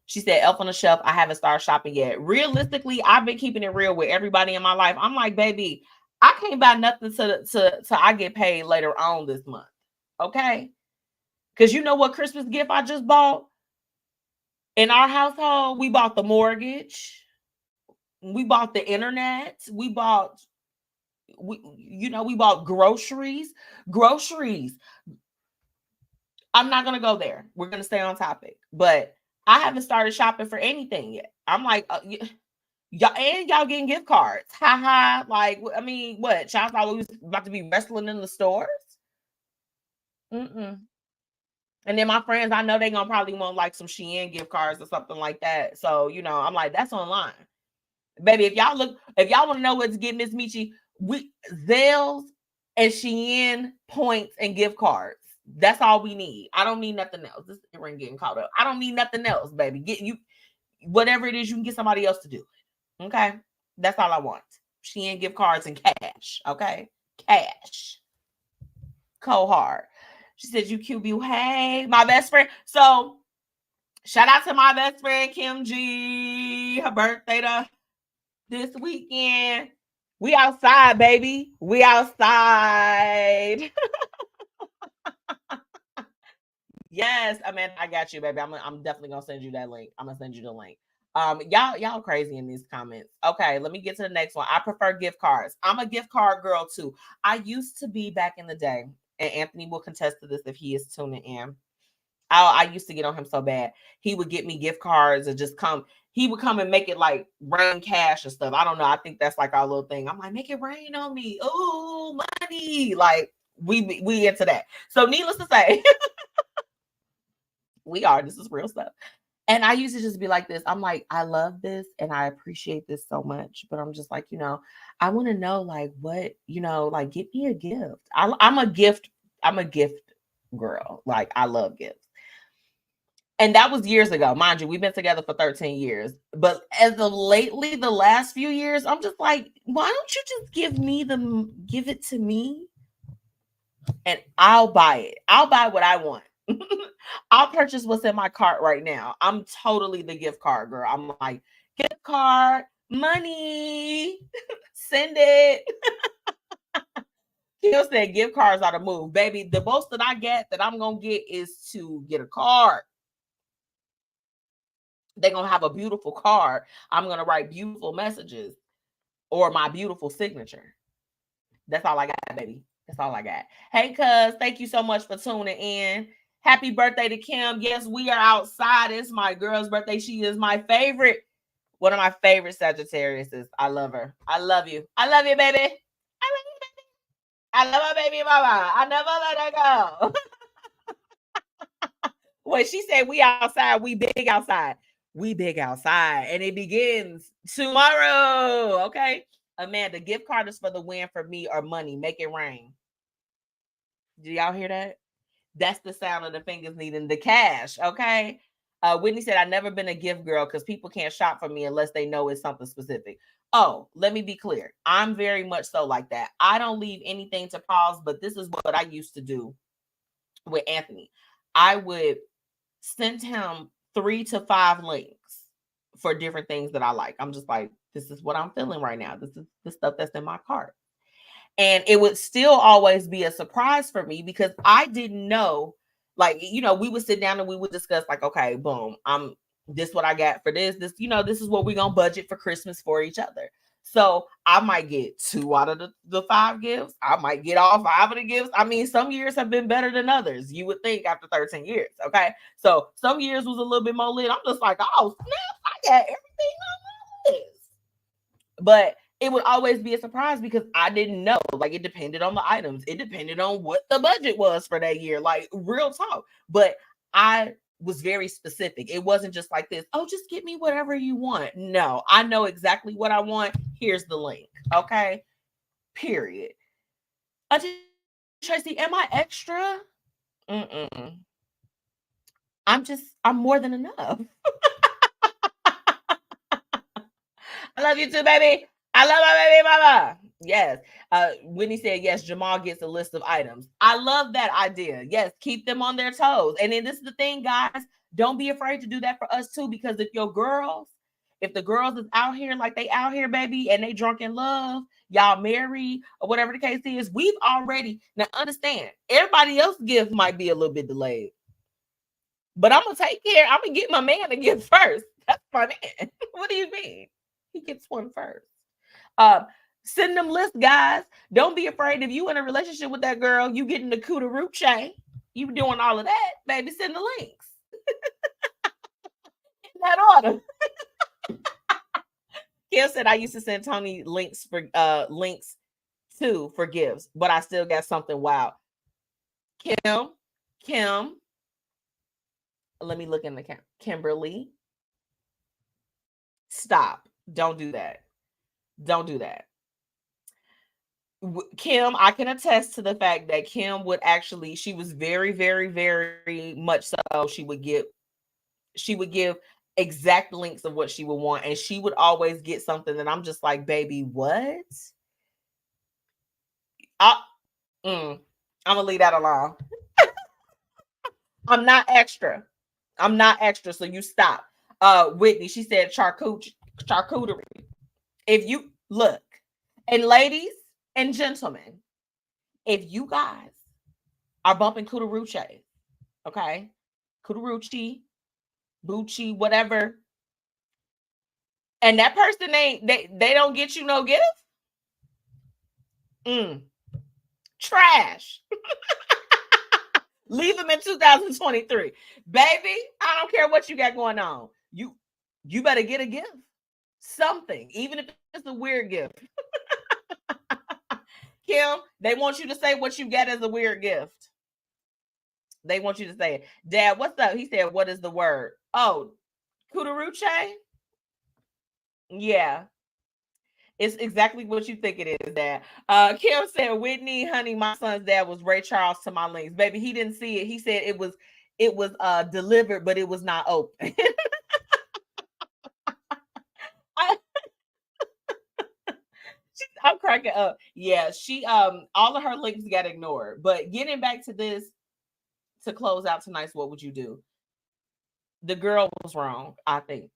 She said, elf on the shelf, I haven't started shopping yet. Realistically, I've been keeping it real with everybody in my life. I'm like, baby, I can't buy nothing till I get paid later on this month. Okay? Because you know what Christmas gift I just bought? In our household, we bought the mortgage. We bought the internet. We bought groceries. I'm not going to go there. We're going to stay on topic. But I haven't started shopping for anything yet. I'm like, y'all getting gift cards. Ha ha. Like, I mean, what? Y'all always about to be wrestling in the stores? And then my friends, I know they're going to probably want like some Shein gift cards or something like that. So, I'm like, that's online. Baby, if y'all want to know what to get Miss Michi, Zales and Shein points and gift cards. That's all we need. I don't need nothing else. This ring getting caught up. I don't need nothing else, baby. Get you whatever it is, you can get somebody else to do it. Okay. That's all I want. Shein gift cards and cash. Okay. Cash. Cold hard. She said, you QB. Hey, my best friend. So Shout out to my best friend Kim G. Her birthday this weekend. We outside, baby. We outside. Yes, Amanda, I got you, baby. I'm definitely gonna send you that link. I'm gonna send you the link. Y'all crazy in these comments. Okay, let me get to the next one. I prefer gift cards. I'm a gift card girl too. I used to be back in the day, and Anthony will contest to this if he is tuning in. I used to get on him so bad. He would get me gift cards and just come. He would come and make it like rain cash and stuff. I don't know. I think that's like our little thing. I'm like, make it rain on me. Ooh, money. Like we into that. So needless to say, this is real stuff. And I used to just be like this. I'm like, I love this and I appreciate this so much. But I'm just like, I want to know like what, like get me a gift. I'm a gift girl. Like I love gifts. And that was years ago. Mind you, we've been together for 13 years. But as of lately, the last few years, I'm just like, why don't you just give it to me? And I'll buy it. I'll buy what I want. I'll purchase what's in my cart right now. I'm totally the gift card girl. I'm like, gift card, money, send it. Kill said gift cards are the move. Baby, the most that I get that I'm going to get is to get a card. They're going to have a beautiful card. I'm going to write beautiful messages or my beautiful signature. That's all I got, baby. That's all I got. Hey, cuz, thank you so much for tuning in. Happy birthday to Kim. Yes, we are outside. It's my girl's birthday. She is my favorite. One of my favorite Sagittariuses. I love her. I love you. I love you, baby. I love you, baby. I love my baby mama. I never let her go. Wait, she said we outside. We big outside. We big outside. And it begins tomorrow. Okay. Amanda, gift card is for the win for me or money. Make it rain. Do y'all hear that? That's the sound of the fingers needing the cash. Okay. Whitney said, I've never been a gift girl because people can't shop for me unless they know it's something specific. Oh, let me be clear. I'm very much so like that. I don't leave anything to pause, but this is what I used to do with Anthony. I would send him 3 to 5 links for different things that I like. I'm just like, this is what I'm feeling right now. This is the stuff that's in my cart. And it would still always be a surprise for me because I didn't know, like, we would sit down and we would discuss like, okay, boom, this what I got for this, this is what we're going to budget for Christmas for each other. So I might get 2 out of the 5 gifts. I might get all 5 of the gifts. I mean, some years have been better than others. You would think after 13 years. Okay. So some years was a little bit more lit. I'm just like, oh, snap, I got everything on my list. But it would always be a surprise because I didn't know. Like, it depended on the items. It depended on what the budget was for that year. Like, real talk. But I was very specific. It wasn't just like this, oh, just get me whatever you want. No, I know exactly what I want. Here's the link. Okay? Period. Tracy, am I extra? Mm-mm. I'm more than enough. I love you too, baby. I love my baby mama. Yes. Whitney said, yes, Jamal gets a list of items. I love that idea. Yes, keep them on their toes. And then this is the thing, guys. Don't be afraid to do that for us too, because if the girls is out here like they out here, baby, and they drunk in love, y'all married or whatever the case is, we've already, now understand, everybody else's gift might be a little bit delayed. But I'm going to take care. I'm going to get my man a gift first. That's my man. What do you mean? He gets one first. Send them lists, guys. Don't be afraid if you in a relationship with that girl, you getting the cootaruche, you doing all of that, baby, send the links. In that order. Kim said, I used to send Tony links too for gifts, but I still got something wild. Kim, let me look in the camera. Kimberly, stop. Don't do that. Don't do that. Kim, I can attest to the fact that Kim would actually, she was very, very, very much so. She would give exact links of what she would want, and she would always get something that I'm just like, baby, what? I'm gonna leave that alone. I'm not extra. I'm not extra, so you stop. Whitney, she said charcuterie. If you look, and ladies and gentlemen, if you guys are bumping Kudaruche, okay, Kudaruchi, Bucci, whatever, and that person they don't get you no gift, trash. Leave them in 2023, baby. I don't care what you got going on. You better get a gift, something, even if it's a weird gift. Kim, they want you to say what you get as a weird gift. They want you to say it. Dad, what's up? He said, what is the word? Oh, Kudaruche? Yeah. It's exactly what you think it is, Dad. Kim said, Whitney, honey, my son's dad was Ray Charles to my links. Baby, he didn't see it. He said it was delivered, but it was not open. I'm cracking up. Yeah, she all of her links got ignored. But getting back to this to close out tonight's what would you do? The girl was wrong, I think.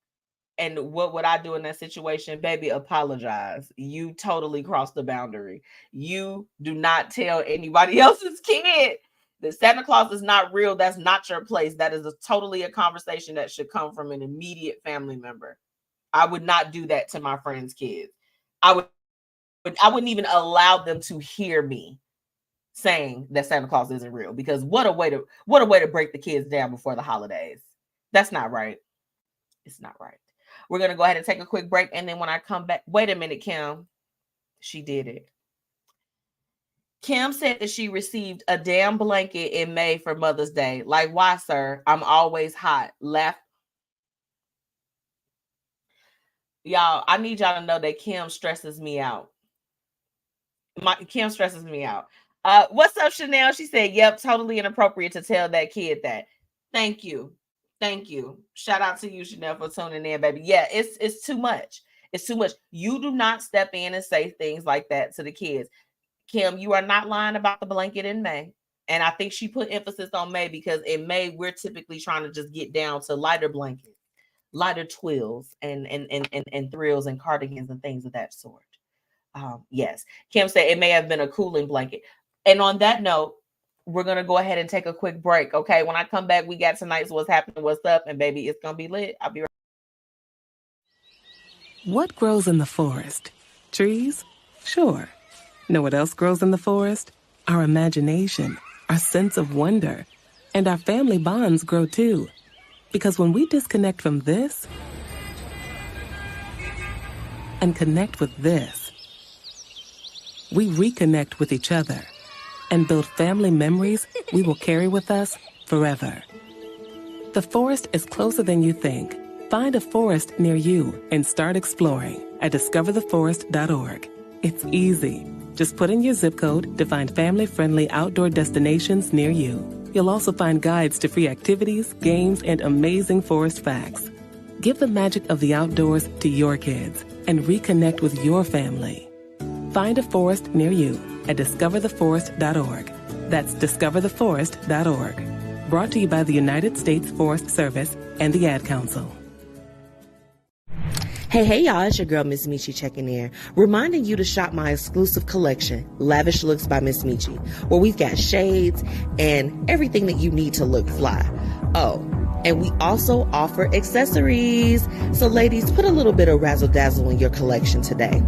And what would I do in that situation? Baby, apologize. You totally crossed the boundary. You do not tell anybody else's kid that Santa Claus is not real. That's not your place. That is totally a conversation that should come from an immediate family member. I would not do that to my friends' kids. I wouldn't even allow them to hear me saying that Santa Claus isn't real, because what a way to break the kids down before the holidays. That's not right. It's not right. We're going to go ahead and take a quick break. And then when I come back, wait a minute, Kim. She did it. Kim said that she received a damn blanket in May for Mother's Day. Like, why, sir? I'm always hot. Laugh. Y'all, I need y'all to know that Kim stresses me out. Kim stresses me out. What's up, Chanel? She said, yep, totally inappropriate to tell that kid that. Thank you. Thank you. Shout out to you, Chanel, for tuning in, baby. Yeah, it's too much. It's too much. You do not step in and say things like that to the kids. Kim, you are not lying about the blanket in May. And I think she put emphasis on May because in May, we're typically trying to just get down to lighter blankets, lighter twills and thrills and cardigans and things of that sort. Yes. Kim said it may have been a cooling blanket. And on that note, we're going to go ahead and take a quick break. Okay. When I come back, we got tonight's What's Happening, What's Up, and baby, it's going to be lit. I'll be right. What grows in the forest? Trees? Sure. Know what else grows in the forest? Our imagination, our sense of wonder, and our family bonds grow too. Because when we disconnect from this and connect with this, we reconnect with each other and build family memories we will carry with us forever. The forest is closer than you think. Find a forest near you and start exploring at discovertheforest.org. It's easy. Just put in your zip code to find family-friendly outdoor destinations near you. You'll also find guides to free activities, games, and amazing forest facts. Give the magic of the outdoors to your kids and reconnect with your family. Find a forest near you at discovertheforest.org. That's discovertheforest.org. Brought to you by the United States Forest Service and the Ad Council. Hey, y'all, it's your girl, MzMetchi, checking in, reminding you to shop my exclusive collection, Lavish Looks by MzMetchi, where we've got shades and everything that you need to look fly. Oh, and we also offer accessories. So ladies, put a little bit of razzle dazzle in your collection today.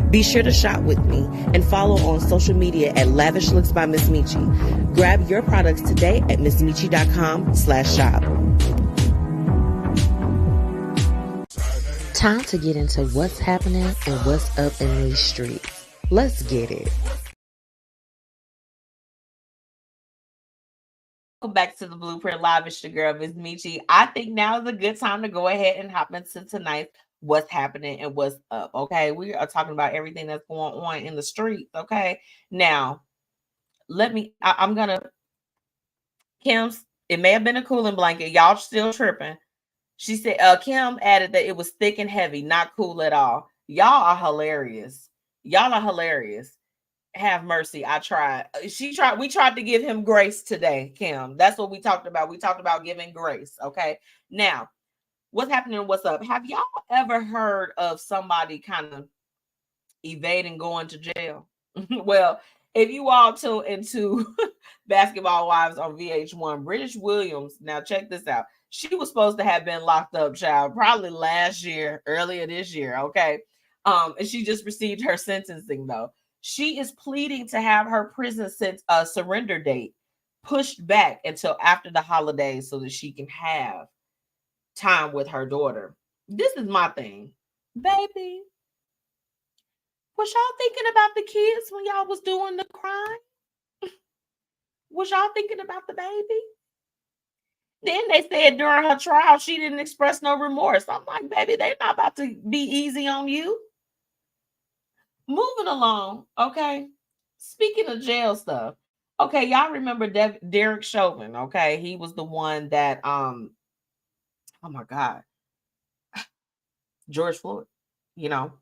Be sure to shop with me and follow on social media at Lavish Looks by MzMetchi. Grab your products today at MzMetchi.com/shop. Time to get into what's happening and what's up in these streets. Let's get it. Welcome back to the Blueprint Live. It's your girl, MzMetchi. I think now is a good time to go ahead and hop into tonight's What's Happening and What's Up. Okay, we are talking about everything that's going on in the streets. Okay, now I'm gonna, Kim's, it may have been a cooling blanket. Y'all still tripping. She said, Kim added that it was thick and heavy, not cool at all. Y'all are hilarious. Y'all are hilarious. have mercy. I tried. We tried to give him grace today, Kim. That's what we talked about. We talked about giving grace. Okay. Now, what's happening? What's up? Have y'all ever heard of somebody kind of evading going to jail? Well, if you all tune into Basketball Wives on VH1, British Williams, now check this out. She was supposed to have been locked up, child, probably last year, earlier this year, okay? And she just received her sentencing, though. She is pleading to have her prison surrender date pushed back until after the holidays so that she can have time with her daughter. This is my thing. Baby, was y'all thinking about the kids when y'all was doing the crime? Was y'all thinking about the baby? Then they said during her trial, she didn't express no remorse. I'm like, baby, they're not about to be easy on you. Moving along, okay? Speaking of jail stuff, okay, y'all remember Derek Chauvin, okay? He was the one that, oh my God, George Floyd, you know,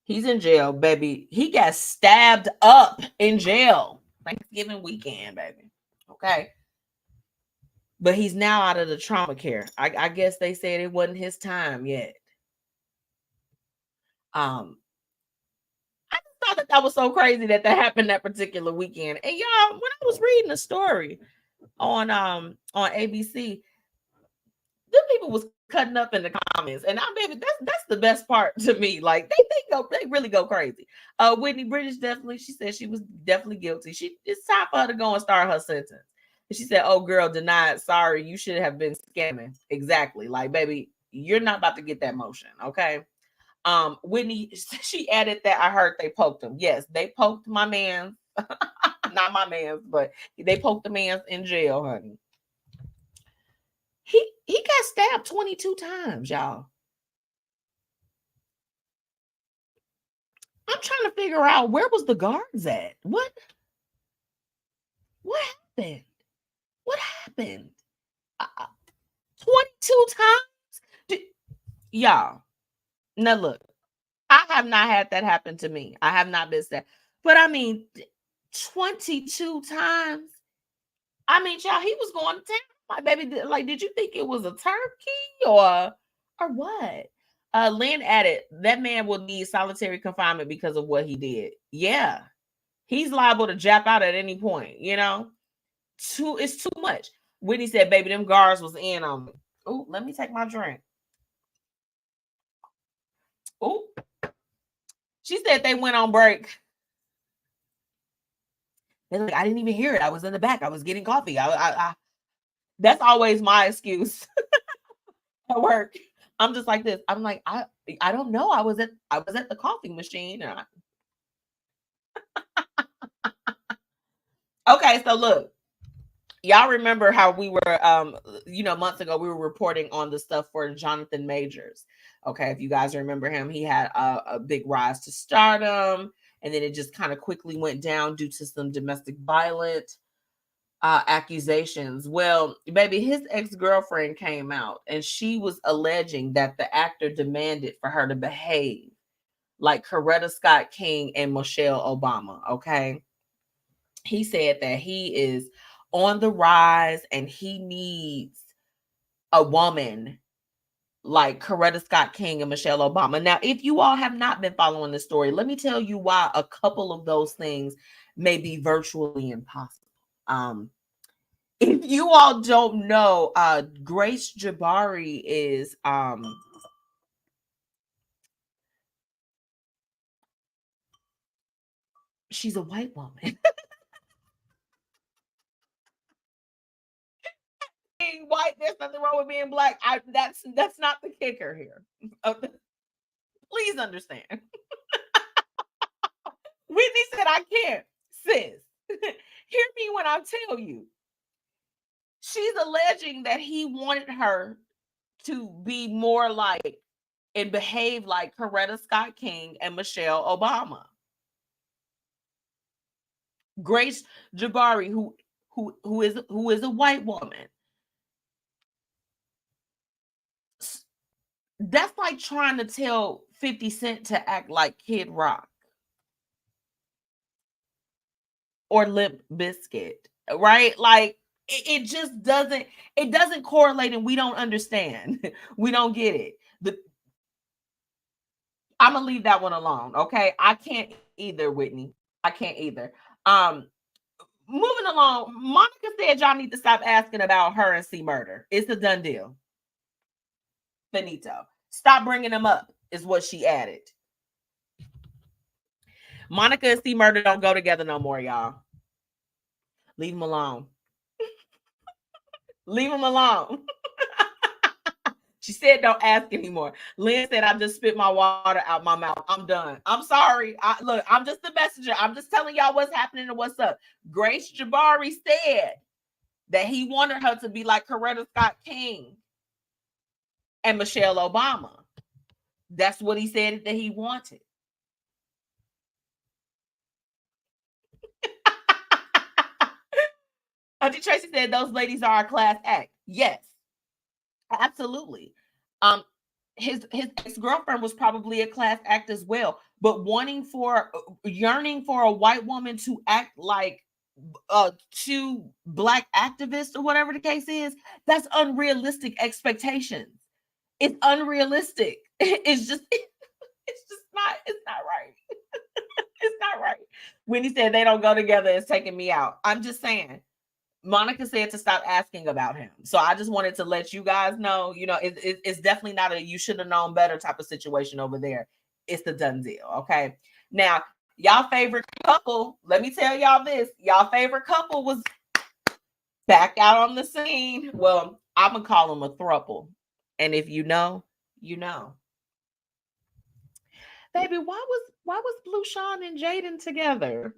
he's in jail, baby. He got stabbed up in jail Thanksgiving weekend, baby. Okay. But he's now out of the trauma care. I guess they said it wasn't his time yet. I just thought that was so crazy that happened that particular weekend. And y'all, when I was reading the story on ABC, them people was cutting up in the comments, and baby, that's the best part to me. Like they really go crazy. Whitney British definitely, she said she was definitely guilty. It's time for her to go and start her sentence. And she said, "Oh, girl, denied. Sorry, you should have been scamming." Exactly. Like, baby, you're not about to get that motion, okay? Whitney, she added that I heard they poked him. Yes, they poked my man, not my man, but they poked the man in jail, honey. He got stabbed 22 times, y'all. I'm trying to figure out where was the guards at? What happened? What happened? 22 times? Y'all. Now look, I have not had that happen to me. I have not been stabbed. But I mean, 22 times. I mean, y'all, he was going to town. My baby, like, did you think it was a turkey or what? Lynn added, that man will need solitary confinement because of what he did. Yeah. He's liable to jap out at any point, you know? It's too much. Whitney said, baby, them guards was in on me. Oh, let me take my drink. Oh. She said they went on break. They're like, I didn't even hear it. I was in the back. I was getting coffee. That's always my excuse at work. I'm just like this. I'm like, I don't know. I was at the coffee machine. Okay, so look, y'all remember how we were months ago we were reporting on the stuff for Jonathan Majors. Okay, if you guys remember him, he had a big rise to stardom, and then it just kind of quickly went down due to some domestic violence accusations. Well, baby, his ex-girlfriend came out and she was alleging that the actor demanded for her to behave like Coretta Scott King and Michelle Obama. Okay. He said that he is on the rise and he needs a woman like Coretta Scott King and Michelle Obama. Now, if you all have not been following this story, let me tell you why a couple of those things may be virtually impossible. If you all don't know, Grace Jabari is she's a white woman. Being white, there's nothing wrong with being black. That's not the kicker here. Please understand. Whitney said, I can't, sis. Hear me when I tell you. She's alleging that he wanted her to be more like and behave like Coretta Scott King and Michelle Obama. Grace Jabari, who is a white woman. That's like trying to tell 50 Cent to act like Kid Rock. or Limp Biscuit, right? Like it just doesn't correlate, and we don't understand. We don't get it. I'm gonna leave that one alone. Okay. I can't either, Whitney. I can't either. Um, moving along, Monica said y'all need to stop asking about her and C Murder. It's a done deal. Finito. Stop bringing them up, is what she added. Monica and C Murder don't go together no more, y'all. Leave them alone. Leave them alone. She said don't ask anymore. Lynn said I just spit my water out my mouth. I'm done. I'm sorry. Look, I'm just the messenger. I'm just telling y'all what's happening and what's up. Grace Jabari said that he wanted her to be like Coretta Scott King and Michelle Obama. That's what he said that he wanted. Auntie Tracy said those ladies are a class act. Yes, absolutely. His ex-girlfriend was probably a class act as well, but yearning for a white woman to act like two black activists or whatever the case is, that's unrealistic expectations. It's unrealistic. It's just not right. It's not right. When he said they don't go together, it's taking me out. I'm just saying. Monica said to stop asking about him. So I just wanted to let you guys know, it's definitely not a you should have known better type of situation over there. It's the done deal. Okay. Now, y'all favorite couple, let me tell y'all this. Y'all favorite couple was back out on the scene. Well, I'm going to call them a throuple. And if you know, you know. Baby, why was Blue Sean and Jaden together?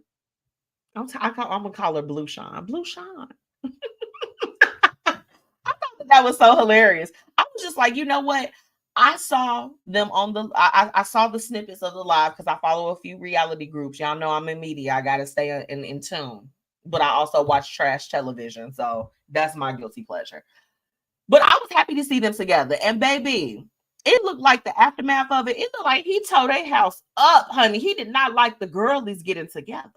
I'm gonna call her Blue Sean. Blue Sean. I thought that was so hilarious. I was just like, you know what? I saw them on the. I saw the snippets of the live because I follow a few reality groups. Y'all know I'm in media. I gotta stay in tune. But I also watch trash television, so that's my guilty pleasure. But I was happy to see them together. And baby, it looked like the aftermath of it. It looked like he tore their house up, honey. He did not like the girlies getting together.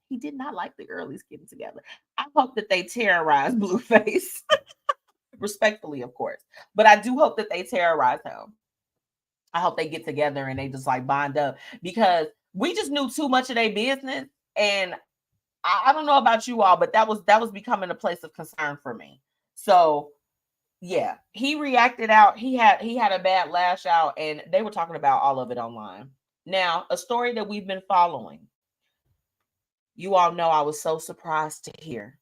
He did not like the girlies getting together. I hope that they terrorize Blueface. Respectfully, of course. But I do hope that they terrorize him. I hope they get together and they just like bond up because we just knew too much of their business. And I don't know about you all, but that was becoming a place of concern for me. So yeah, he reacted out. He had a bad lash out, and they were talking about all of it online. Now, a story that we've been following. You all know I was so surprised to hear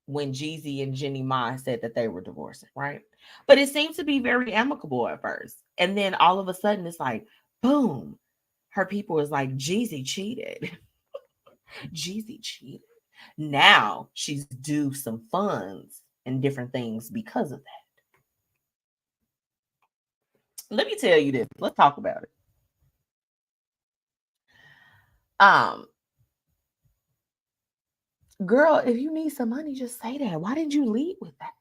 when Jeezy and Jenny Ma said that they were divorcing, right? But it seemed to be very amicable at first. And then all of a sudden it's like, boom, her people was like, Jeezy cheated. Jeezy cheated. Now she's due some funds and different things because of that. Let me tell you this. Let's talk about it. Girl, if you need some money, just say that. Why didn't you lead with that?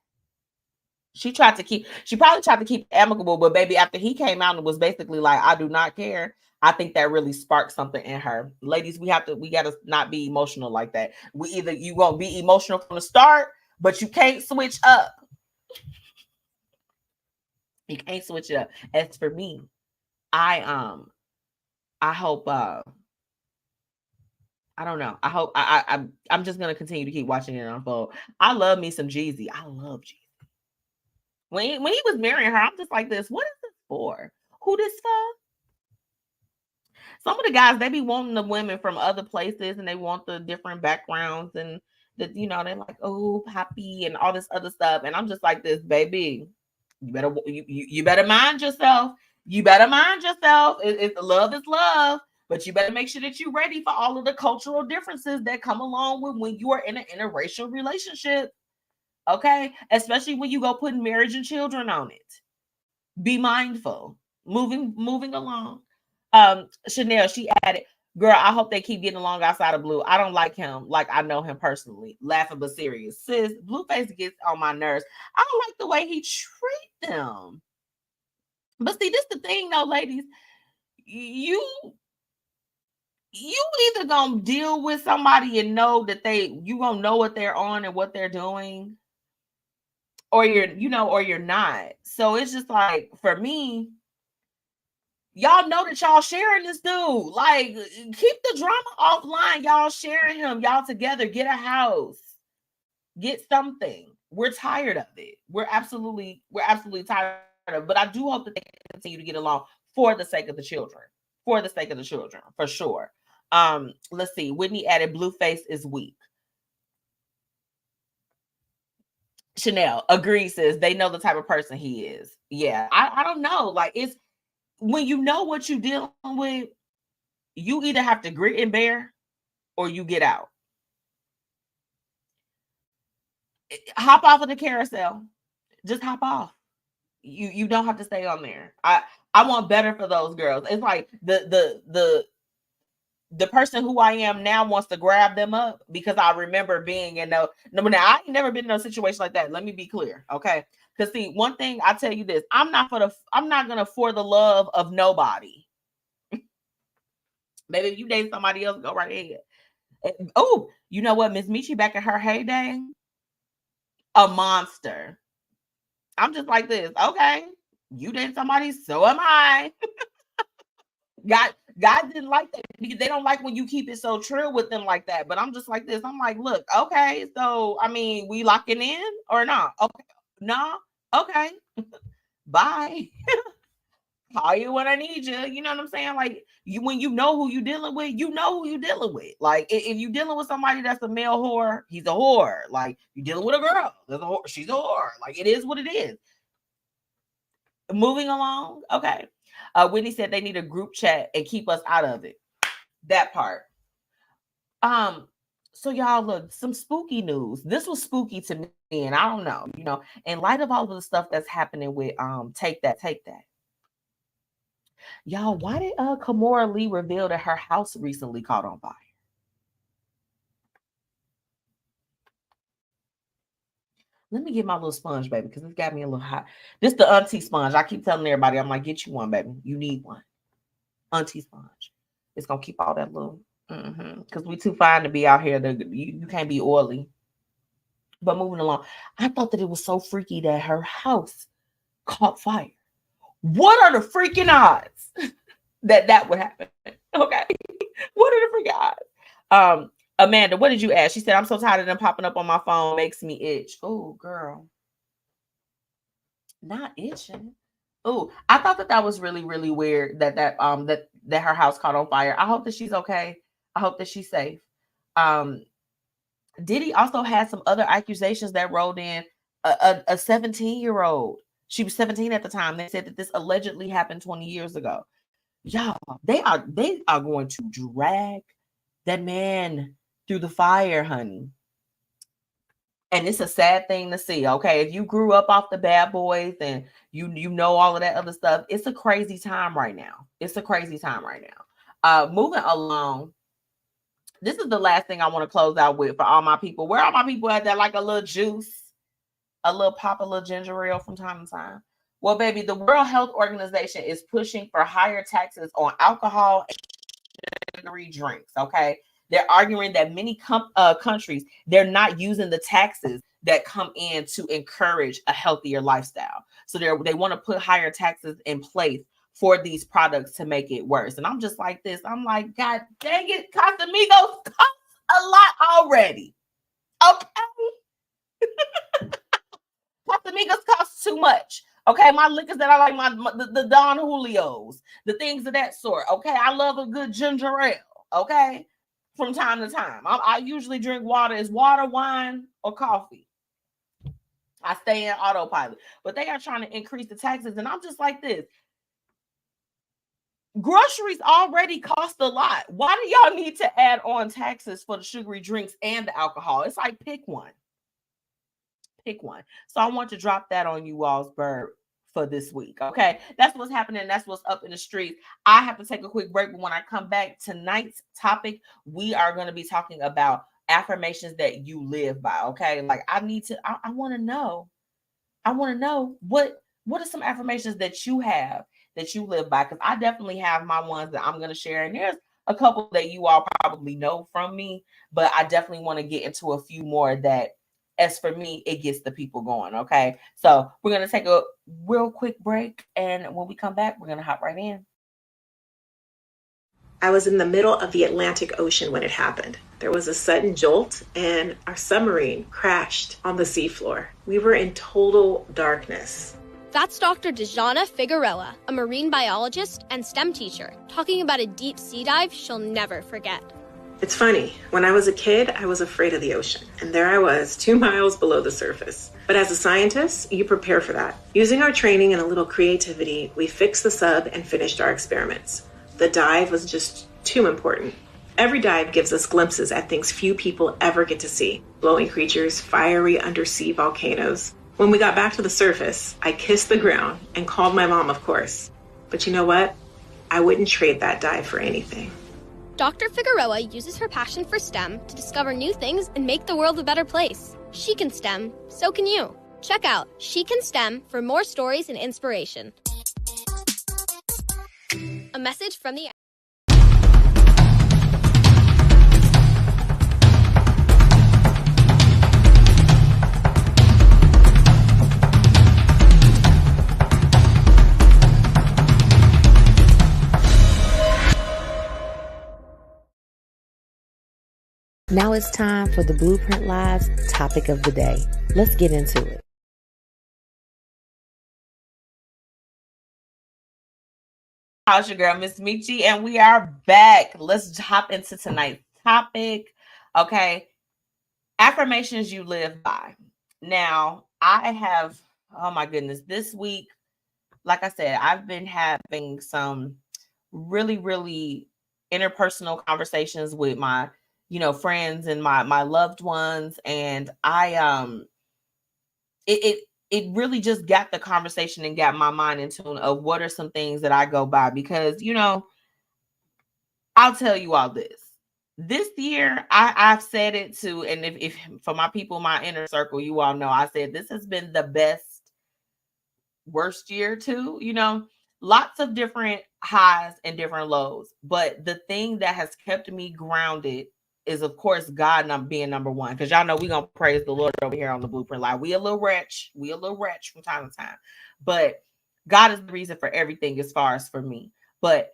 She probably tried to keep it amicable, but baby, after he came out and was basically like, I do not care. I think that really sparked something in her. Ladies, we gotta not be emotional like that. You gonna be emotional from the start, but you can't switch up. You can't switch it up. As for me, I hope I don't know. I hope I'm just gonna continue to keep watching it unfold. I love me some Jeezy. I love Jeezy. When he was marrying her, I'm just like this. What is this for? Who this for? Some of the guys, they be wanting the women from other places and they want the different backgrounds and they're like, oh, Poppy and all this other stuff. And I'm just like this, baby. You better mind yourself. You better mind yourself. It's love is love. But you better make sure that you're ready for all of the cultural differences that come along with when you are in an interracial relationship. Okay? Especially when you go putting marriage and children on it. Be mindful. Moving along. Chanel, she added, girl, I hope they keep getting along outside of Blue. I don't like him like I know him personally. Laughing but serious. Sis, Blueface gets on my nerves. I don't like the way he treat them. But see, this is the thing though, ladies. you either gonna deal with somebody and know that you gonna know what they're on and what they're doing, or you're not. So it's just like, for me, y'all know that y'all sharing this dude. Like, keep the drama offline. Y'all sharing him. Y'all together. Get a house. Get something. We're tired of it. We're absolutely tired of it. But I do hope that they continue to get along for the sake of the children. For the sake of the children, for sure. Let's see. Whitney added, Blueface is weak. Chanel agrees, says they know the type of person he is. Yeah, I don't know. Like, it's when you know what you're dealing with, you either have to grit and bear or you get out. Hop off of the carousel. Just hop off. You don't have to stay on there. I want better for those girls. It's like the person who I am now wants to grab them up, because I remember being in now I ain't never been in a situation like that. Let me be clear, okay? Because see, one thing I tell you this, I'm not gonna for the love of nobody. Maybe if you date somebody else, go right ahead. Oh, you know what? MzMetchi back in her heyday, a monster. I'm just like this. Okay, you date somebody, so am I. God didn't like that, because they don't like when you keep it so trill with them like that. But I'm just like this. I'm like, look, okay, so I mean, we locking in or not? Okay, no, okay, bye. Call you when I need you. You know what I'm saying? Like, when you know who you dealing with, you know who you dealing with. Like, if you dealing with somebody that's a male whore, he's a whore. Like, you dealing with a girl, there's a whore, she's a whore. Like, it is what it is. Moving along, okay. Whitney said they need a group chat and keep us out of it. That part. So y'all, look, some spooky news. This was spooky to me, and I don't know, in light of all of the stuff that's happening with Take That. Y'all, why did Kimora Lee reveal that her house recently caught on fire? Let me get my little sponge, baby, because it's got me a little hot. This the auntie sponge. I keep telling everybody, I'm like, get you one, baby. You need one. Auntie sponge. It's gonna keep all that little, because we too fine to be out here. You can't be oily. But moving along, I thought that it was so freaky that her house caught fire. What are the freaking odds that would happen? Okay. What are the freaking odds? Amanda, what did you ask? She said, I'm so tired of them popping up on my phone. Makes me itch. Oh, girl. Not itching. Oh, I thought that was really, really weird that her house caught on fire. I hope that she's okay. I hope that she's safe. Diddy also had some other accusations that rolled in. A 17-year-old. She was 17 at the time. They said that this allegedly happened 20 years ago. Y'all, they are going to drag that man through the fire, honey. And it's a sad thing to see. Okay, if you grew up off the Bad Boys and you know all of that other stuff, it's a crazy time right now. Moving along, this is the last thing I want to close out with for all my people. Where are my people at that like a little juice, a little pop, a little ginger ale from time to time? Well, baby, the World Health Organization is pushing for higher taxes on alcohol and sugary drinks. Okay, they're arguing that many countries, they're not using the taxes that come in to encourage a healthier lifestyle. So they want to put higher taxes in place for these products to make it worse. And I'm just like this. I'm like, God dang it, Casamigos costs a lot already. Okay. Casamigos costs too much. Okay, my liquors that I like, the Don Julios, the things of that sort. Okay, I love a good ginger ale. Okay, from time to time. I usually drink water. Is water, wine, or coffee? I stay in autopilot. But they are trying to increase the taxes, and I'm just like this. Groceries already cost a lot. Why do y'all need to add on taxes for the sugary drinks and the alcohol? It's like, pick one. So I want to drop that on you all's bird for this week. Okay, that's what's happening. That's what's up in the streets. I have to take a quick break, but when I come back, tonight's topic, we are going to be talking about affirmations that you live by. Okay, like I want to know what are some affirmations that you have that you live by, because I definitely have my ones that I'm going to share, and a couple that you all probably know from me, but I definitely want to get into a few more that, as for me, it gets the people going. Okay. So we're going to take a real quick break. And when we come back, we're going to hop right in. I was in the middle of the Atlantic Ocean when it happened. There was a sudden jolt and our submarine crashed on the seafloor. We were in total darkness. That's Dr. Dejana Figueroa, a marine biologist and STEM teacher, talking about a deep sea dive she'll never forget. It's funny, when I was a kid, I was afraid of the ocean. And there I was, 2 miles below the surface. But as a scientist, you prepare for that. Using our training and a little creativity, we fixed the sub and finished our experiments. The dive was just too important. Every dive gives us glimpses at things few people ever get to see. Glowing creatures, fiery undersea volcanoes. When we got back to the surface, I kissed the ground and called my mom, of course. But you know what? I wouldn't trade that dive for anything. Dr. Figueroa uses her passion for STEM to discover new things and make the world a better place. She can STEM, so can you. Check out She Can STEM for more stories and inspiration. A message from the... Now it's time for the Blueprint Live's topic of the day. Let's get into it. How's your girl, MzMetchi? And we are back. Let's hop into tonight's topic. Okay. Affirmations you live by. Now, I have, oh my goodness, this week, like I said, I've been having some really, really interpersonal conversations with my, friends and my loved ones. And it really just got the conversation and got my mind in tune of what are some things that I go by, because, I'll tell you all this year, I've said it to, and if for my people, my inner circle, you all know, I said, this has been the best, worst year too, lots of different highs and different lows. But the thing that has kept me grounded is, of course, God being number one. Because y'all know we're going to praise the Lord over here on the Blueprint Live. We a little wretch from time to time. But God is the reason for everything as far as for me. But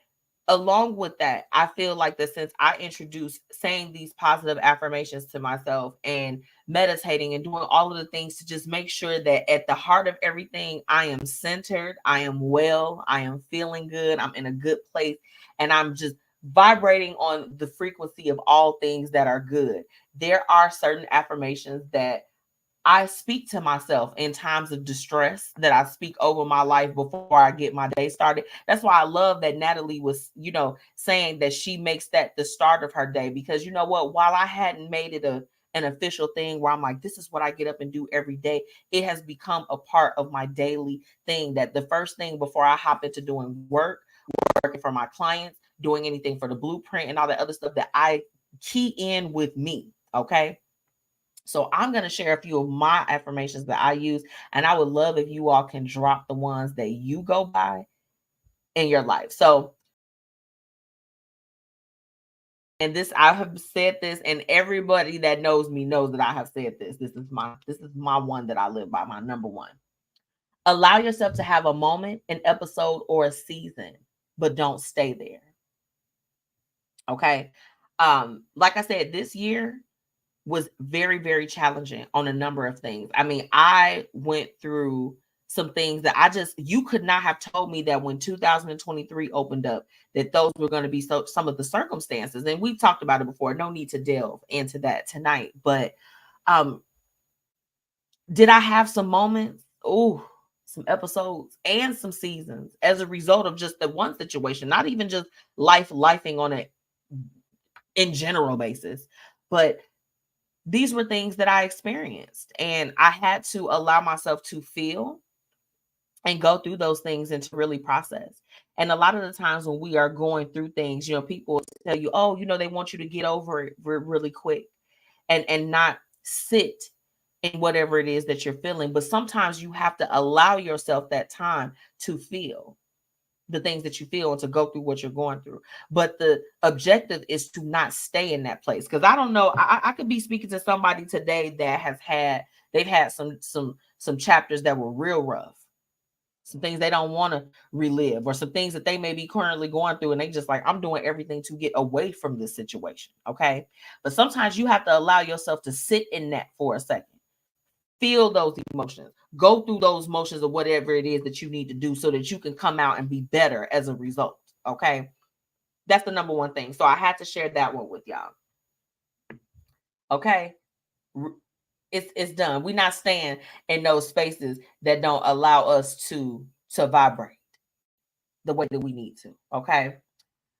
along with that, I feel like that since I introduced saying these positive affirmations to myself and meditating and doing all of the things to just make sure that at the heart of everything, I am centered, I am well, I am feeling good, I'm in a good place, and I'm just vibrating on the frequency of all things that are good. There are certain affirmations that I speak to myself in times of distress, that I speak over my life before I get my day started. That's why I love that Natalie was, saying that she makes that the start of her day, because you know what, while I hadn't made it an official thing where I'm like, this is what I get up and do every day, it has become a part of my daily thing, that the first thing before I hop into doing working for my clients, doing anything for the blueprint and all that other stuff, that I key in with me. Okay. So I'm going to share a few of my affirmations that I use, and I would love if you all can drop the ones that you go by in your life. So, and this, I have said this, and everybody that knows me knows that I have said this. This is my one that I live by, my number one. Allow yourself to have a moment, an episode, or a season, but don't stay there. Okay. Like I said, this year was very, very challenging on a number of things. I mean, I went through some things that you could not have told me that when 2023 opened up, that those were going to be some of the circumstances. And we've talked about it before. No need to delve into that tonight. But did I have some moments? Oh, some episodes and some seasons as a result of just the one situation, not even just lifing on it in general basis, but these were things that I experienced, and I had to allow myself to feel and go through those things and to really process. And a lot of the times when we are going through things, people tell you, oh, they want you to get over it really quick and not sit in whatever it is that you're feeling. But sometimes you have to allow yourself that time to feel, the things that you feel and to go through what you're going through. But the objective is to not stay in that place. Because I don't know, I could be speaking to somebody today that they've had some chapters that were real rough, some things they don't want to relive, or some things that they may be currently going through, and they just like, I'm doing everything to get away from this situation. Okay. But sometimes you have to allow yourself to sit in that for a second. Feel those emotions, go through those motions of whatever it is that you need to do so that you can come out and be better as a result. Okay. That's the number one thing. So I had to share that one with y'all. Okay. It's done. We're not staying in those spaces that don't allow us to vibrate the way that we need to. Okay.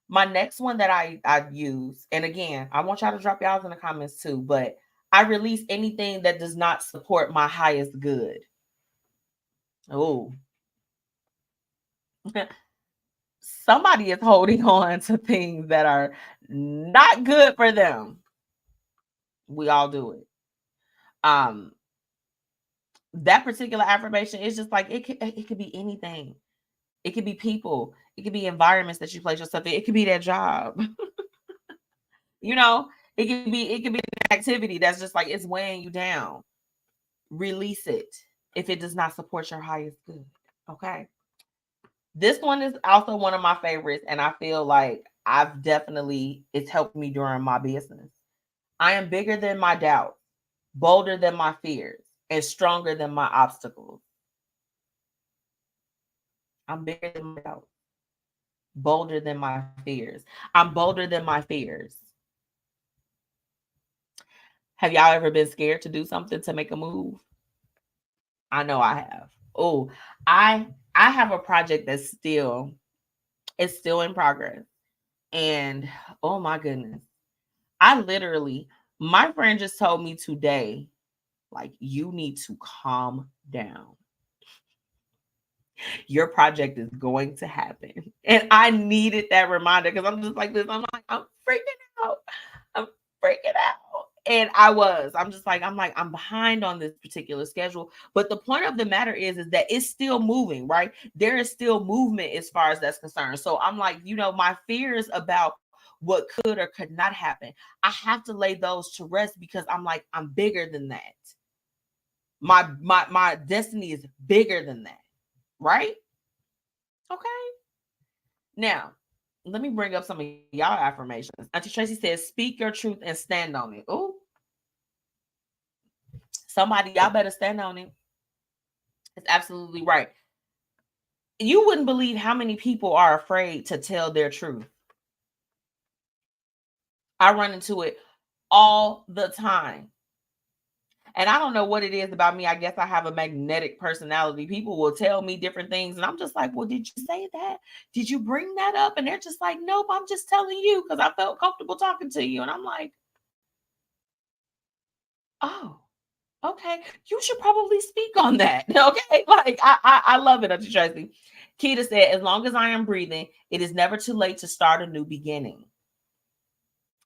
My next one that I use, and again, I want y'all to drop y'all in the comments too, but I release anything that does not support my highest good. Oh, somebody is holding on to things that are not good for them. We all do it. That particular affirmation is just like, it could be anything. It could be people. It could be environments that you place yourself in. It could be that job. You know, it could be an activity that's just like, it's weighing you down. Release it if it does not support your highest good. Okay. This one is also one of my favorites, and I feel like it's helped me during my business. I am bigger than my doubts, bolder than my fears, and stronger than my obstacles. I'm bigger than my doubts, bolder than my fears. I'm bolder than my fears. Have y'all ever been scared to do something, to make a move? I know I have. Oh, I have a project that's still in progress. And oh my goodness. My friend just told me today, like, you need to calm down. Your project is going to happen. And I needed that reminder, because I'm just like this. I'm freaking out. I'm freaking out. And I'm behind on this particular schedule. But the point of the matter is that it's still moving, right? There is still movement as far as that's concerned. So I'm like, my fears about what could or could not happen, I have to lay those to rest, because I'm like, I'm bigger than that. My destiny is bigger than that, right? Okay. Now, let me bring up some of y'all affirmations. Auntie Tracy says, speak your truth and stand on it. Oh, somebody, y'all better stand on it. It's absolutely right. You wouldn't believe how many people are afraid to tell their truth. I run into it all the time. And I don't know what it is about me. I guess I have a magnetic personality. People will tell me different things, and I'm just like, well, did you say that? Did you bring that up? And they're just like, nope, I'm just telling you because I felt comfortable talking to you. And I'm like, oh, okay. You should probably speak on that. Okay. Like, I love it, Auntie Tracy. Keita said, as long as I am breathing, it is never too late to start a new beginning.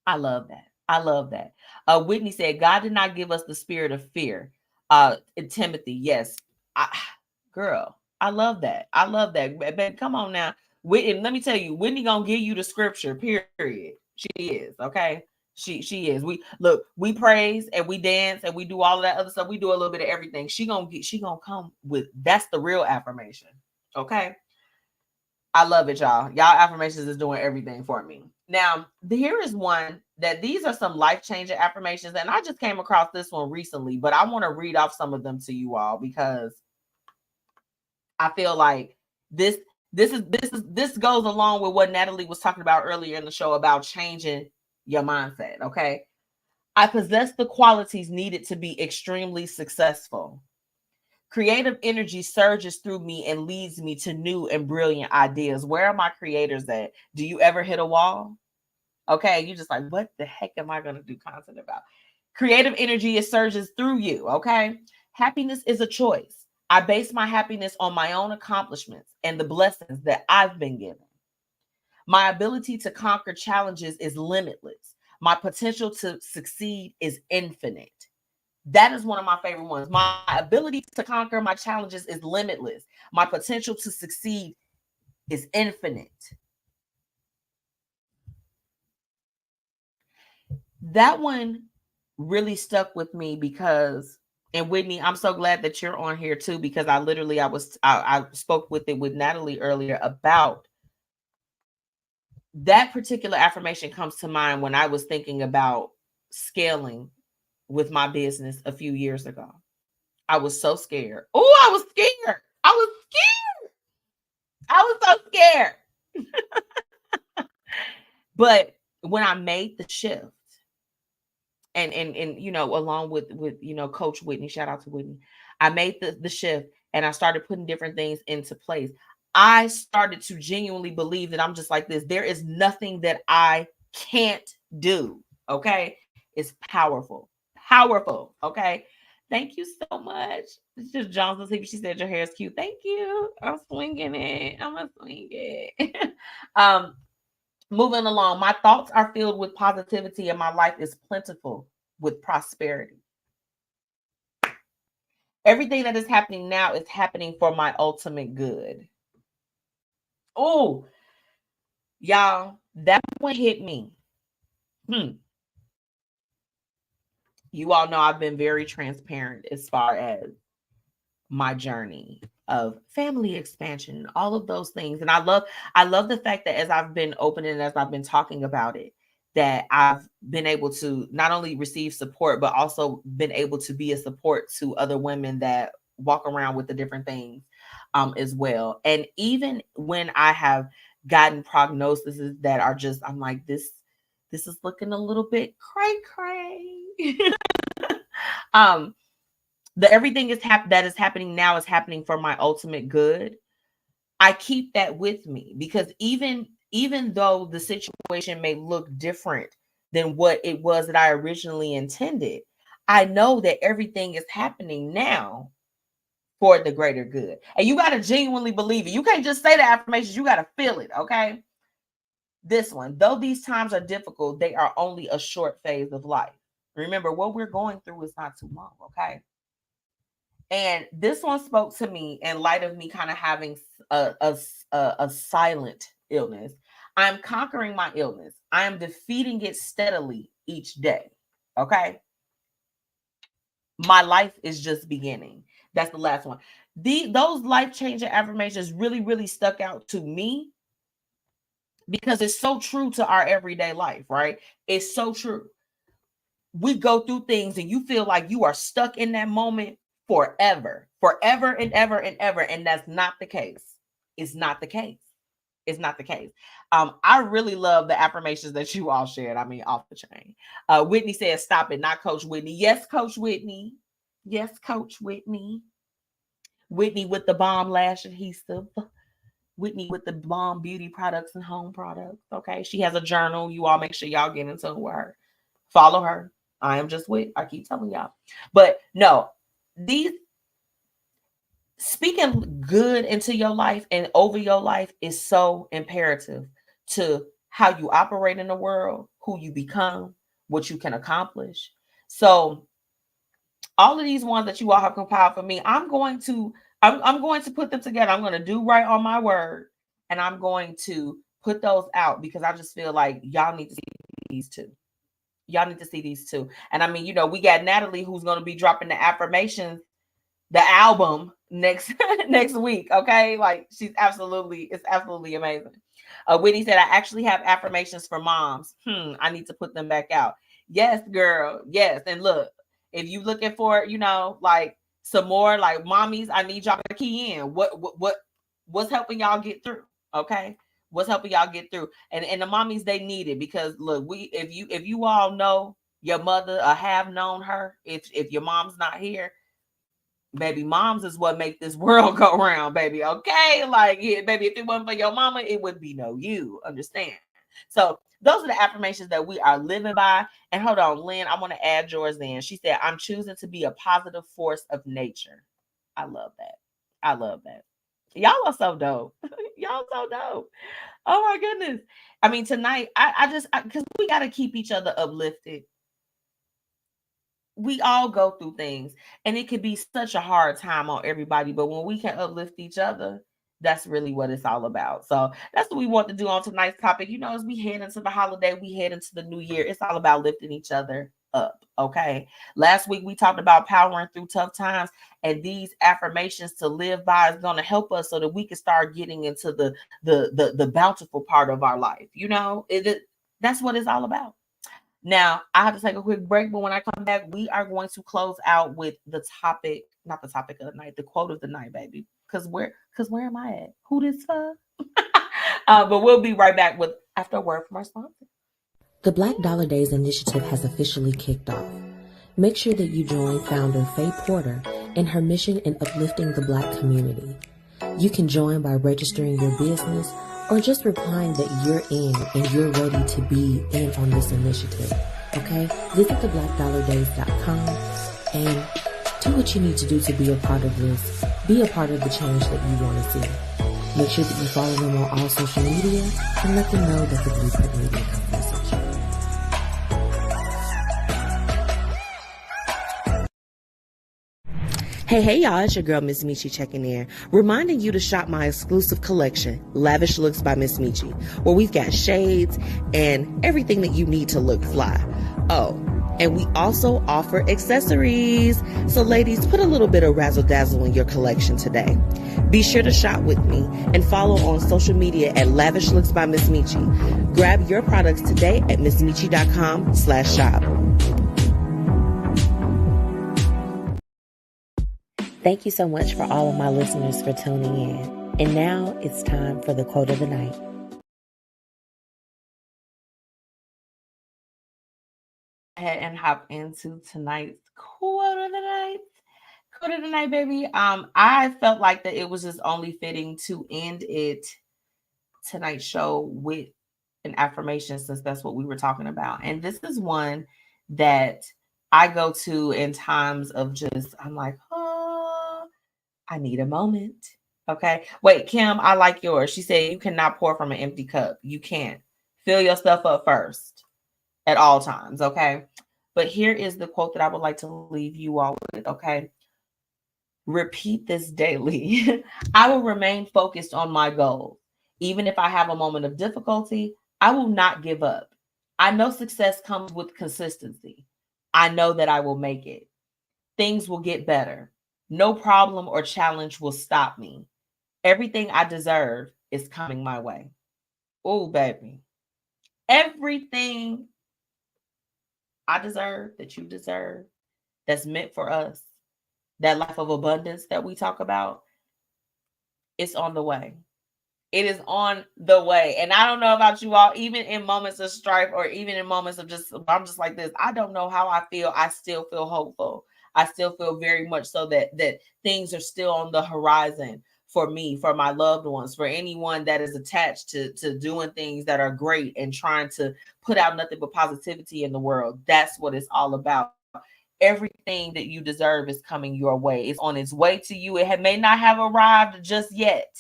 I love that. I love that. Whitney said, God did not give us the spirit of fear. Timothy, yes. Girl, I love that. I love that. But come on now. Whitney, let me tell you, Whitney gonna give you the scripture, period. She is, okay? She is. We praise and we dance and we do all of that other stuff. We do a little bit of everything. She gonna come with, that's the real affirmation. Okay. I love it, y'all. Y'all affirmations is doing everything for me. Now, here is one that these are some life-changing affirmations, and I just came across this one recently, but I want to read off some of them to you all because I feel like this goes along with what Natalie was talking about earlier in the show about changing your mindset. Okay. I possess the qualities needed to be extremely successful. Creative energy surges through me and leads me to new and brilliant ideas. Where are my creators at? Do you ever hit a wall? Okay, you just like, what the heck am I going to do content about? Creative energy, it surges through you. Okay. Happiness is a choice. I base my happiness on my own accomplishments and the blessings that I've been given. My ability to conquer challenges is limitless. My potential to succeed is infinite. That is one of my favorite ones. My ability to conquer my challenges is limitless. My potential to succeed is infinite. That one really stuck with me because, and Whitney, I'm so glad that you're on here too, because I spoke with Natalie earlier about that particular affirmation. Comes to mind when I was thinking about scaling with my business a few years ago. I was so scared. Oh, I was scared. I was so scared. But when I made the shift, and you know, along with you know, Coach Whitney, shout out to Whitney, I made the shift and I started putting different things into place. I started to genuinely believe that I'm just like this. There is nothing that I can't do. Okay. It's powerful. Powerful. Okay. Thank you so much. It's just Johnson. She said your hair is cute. Thank you. I'm swinging it. I'm gonna swing it. Moving along, my thoughts are filled with positivity and my life is plentiful with prosperity. Everything that is happening now is happening for my ultimate good. Oh, y'all, that one hit me. You all know I've been very transparent as far as my journey of family expansion, all of those things. And I love the fact that as I've been open and as I've been talking about it, that I've been able to not only receive support, but also been able to be a support to other women that walk around with the different things as well. And even when I have gotten prognoses that are just, I'm like, this is looking a little bit cray. The everything that is happening now is happening for my ultimate good. I keep that with me because even though the situation may look different than what it was that I originally intended, I know that everything is happening now for the greater good. And you got to genuinely believe it. You can't just say the affirmations, you got to feel it, okay? This one, though these times are difficult, they are only a short phase of life. Remember, what we're going through is not too long, okay? And this one spoke to me in light of me kind of having a silent illness. I'm conquering my illness. I am defeating it steadily each day. Okay. My life is just beginning. That's the last one. Those life-changing affirmations really, really stuck out to me because it's so true to our everyday life, right? It's so true. We go through things and you feel like you are stuck in that moment forever and ever and ever. And that's not the case. It's not the case. It's not the case. I really love the affirmations that you all shared. I mean, off the chain. Whitney says, stop it, not Coach Whitney. Yes, Coach Whitney. Yes, Coach Whitney. Whitney with the Bomb Lash Adhesive. Whitney with the Bomb Beauty Products and Home Products. Okay. She has a journal. You all make sure y'all get into with her. Follow her. I am just I keep telling y'all. But no, these speaking good into your life and over your life is so imperative to how you operate in the world, who you become, what you can accomplish. So all of these ones that you all have compiled for me, I'm going to put them together. I'm going to do right on my word, and I'm going to put those out because I just feel like y'all need to see these too. Y'all need to see these too. And I mean, you know, we got Natalie who's going to be dropping the affirmations, the album next week. Okay. Like it's absolutely amazing. Whitney said, I actually have affirmations for moms. I need to put them back out. Yes, girl. Yes. And look, if you looking for, you know, like some more like mommies, I need y'all to key in. What's helping y'all get through? Okay. What's helping y'all get through? And the mommies, they need it because look, if you all know your mother or have known her, if your mom's not here, baby, moms is what make this world go round, baby. Okay, like yeah, baby, if it wasn't for your mama, it would be no you. Understand? So those are the affirmations that we are living by. And hold on, Lynn, I want to add yours in. She said, I'm choosing to be a positive force of nature. I love that. I love that. Y'all are so dope. Y'all so dope. Oh my goodness. I mean, tonight, because we got to keep each other uplifted. We all go through things and it could be such a hard time on everybody, but when we can uplift each other, That's really what it's all about. So that's what we want to do on tonight's topic. You know, as we head into the holiday, we head into the new year. It's all about lifting each other up. Okay. Last week we talked about powering through tough times, and these affirmations to live by is going to help us so that we can start getting into the bountiful part of our life. You know, that's what it's all about. Now, I have to take a quick break, but when I come back, we are going to close out with the topic, not the topic of the night, the quote of the night, baby. Because where am I at? Who this for? But we'll be right back with after a word from our sponsor. The Black Dollar Days initiative has officially kicked off. Make sure that you join founder Faye Porter in her mission in uplifting the Black community. You can join by registering your business or just replying that you're in and you're ready to be in on this initiative. Okay? Visit theblackdollardays.com and do what you need to do to be a part of this. Be a part of the change that you want to see. Make sure that you follow them on all social media and let them know that the Blueprint Media Company sent you. Hey, y'all, it's your girl, MzMetchi, checking in, reminding you to shop my exclusive collection, Lavish Looks by MzMetchi, where we've got shades and everything that you need to look fly. Oh, and we also offer accessories. So ladies, put a little bit of razzle dazzle in your collection today. Be sure to shop with me and follow on social media at Lavish Looks by MzMetchi. Grab your products today at MzMetchi.com/shop. Thank you so much for all of my listeners for tuning in. And now it's time for the quote of the night. Ahead and hop into tonight's quote of the night. Quote of the night, baby. I felt like that it was just only fitting to end tonight's show with an affirmation, since that's what we were talking about. And this is one that I go to in times of just, I'm like, oh, I need a moment. Okay. Wait, Kim, I like yours. She said you cannot pour from an empty cup. You can't. Fill yourself up first at all times. Okay. But here is the quote that I would like to leave you all with. Okay. Repeat this daily. I will remain focused on my goal. Even if I have a moment of difficulty, I will not give up. I know success comes with consistency. I know that I will make it. Things will get better. No problem or challenge will stop me. Everything I deserve is coming my way. Oh, baby. Everything I deserve, that you deserve, that's meant for us, that life of abundance that we talk about, it's on the way. It is on the way. And I don't know about you all, even in moments of strife or even in moments of just, I'm just like this. I don't know how I feel. I still feel hopeful. I still feel very much so that things are still on the horizon for me, for my loved ones, for anyone that is attached to doing things that are great and trying to put out nothing but positivity in the world. That's what it's all about. Everything that you deserve is coming your way. It's on its way to you. It may not have arrived just yet,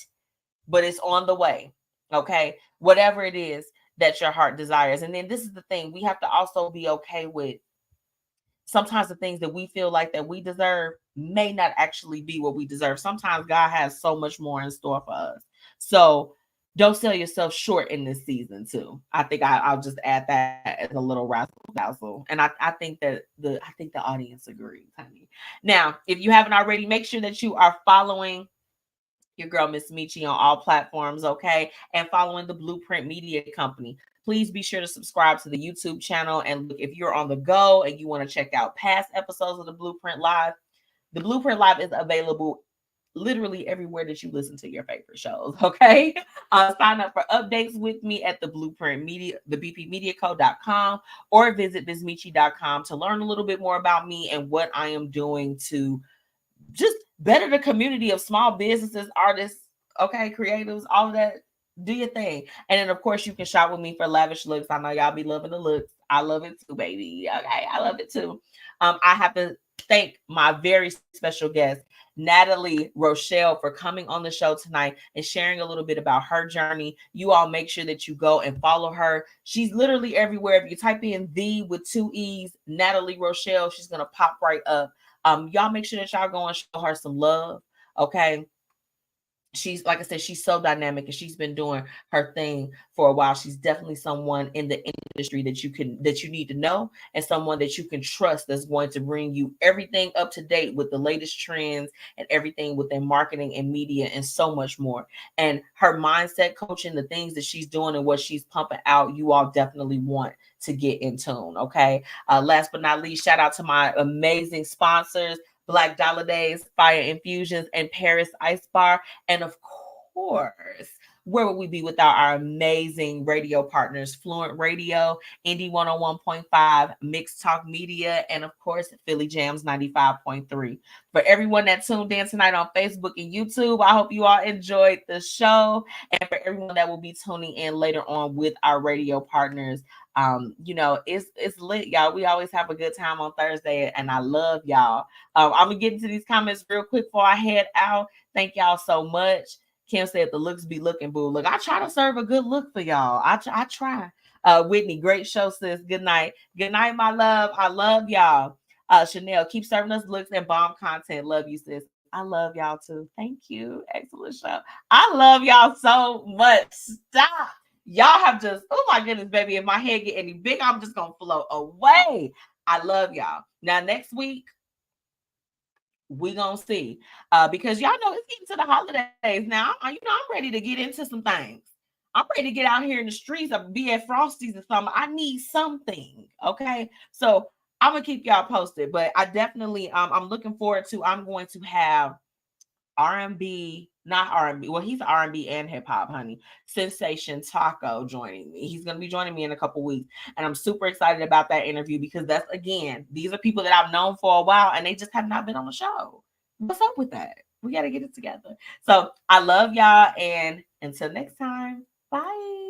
but it's on the way. Okay. Whatever it is that your heart desires. And then this is the thing, we have to also be okay with sometimes the things that we feel like that we deserve may not actually be what we deserve. Sometimes God has so much more in store for us. So don't sell yourself short in this season too. I think I'll just add that as a little razzle. And I think that the audience agrees, honey. Now, if you haven't already, make sure that you are following your girl MzMetchi on all platforms, okay? And following the Blueprint Media Company. Please be sure to subscribe to the YouTube channel. And look, if you're on the go and you want to check out past episodes of the Blueprint Live is available literally everywhere that you listen to your favorite shows, okay? Sign up for updates with me at the Blueprint Media, the bpmediaco.com, or visit MzMetchi.com to learn a little bit more about me and what I am doing to just better the community of small businesses, artists, okay, creatives, all of that. Do your thing. And then, of course, you can shop with me for Lavish Looks. I know y'all be loving the looks. I love it too, baby. Okay, I love it too. I have to thank my very special guest, Natalie Rochelle, for coming on the show tonight and sharing a little bit about her journey. You all make sure that you go and follow her. She's literally everywhere. If you type in the with 2 E's, Natalie Rochelle, she's going to pop right up. Y'all make sure that y'all go and show her some love. Okay. she's, like I said, she's so dynamic and she's been doing her thing for a while. She's definitely someone in the industry that you need to know, and someone that you can trust, that's going to bring you everything up to date with the latest trends and everything within marketing and media and so much more. And her mindset coaching, the things that she's doing and what she's pumping out, you all definitely want to get in tune. Okay. Last but not least, shout out to my amazing sponsors, Black Dollar Days, Fire Infusions, and Paris Ice Bar. And of course, where would we be without our amazing radio partners, Fluent Radio, Indie 101.5, Mixed Talk Media, and of course, Philly Jams 95.3. For everyone that tuned in tonight on Facebook and YouTube, I hope you all enjoyed the show. And for everyone that will be tuning in later on with our radio partners, it's lit, y'all. We always have a good time on Thursday, and I love y'all. I'm gonna get into these comments real quick before I head out. Thank y'all so much. Kim said the looks be looking, boo. Look, I try to serve a good look for y'all. I try. Whitney, great show, sis. Good night. Good night, my love. I love y'all. Chanel, keep serving us looks and bomb content. Love you, sis. I love y'all too. Thank you. Excellent show. I love y'all so much. Stop. Y'all have just, oh my goodness, baby. If my head get any bigger, I'm just gonna float away. I love y'all. Now, next week, we gonna see, because y'all know it's getting to the holidays now. I'm ready to get into some things. I'm ready to get out here in the streets, or be at Frosty's or something. I need something. Okay, so I'm gonna keep y'all posted, but I definitely I'm looking forward to. I'm going to have R&B, not R&B. Well, he's R&B and hip hop, honey. Sensation Taco joining me. He's going to be joining me in a couple weeks. And I'm super excited about that interview, because that's, again, these are people that I've known for a while and they just have not been on the show. What's up with that? We got to get it together. So I love y'all. And until next time, bye.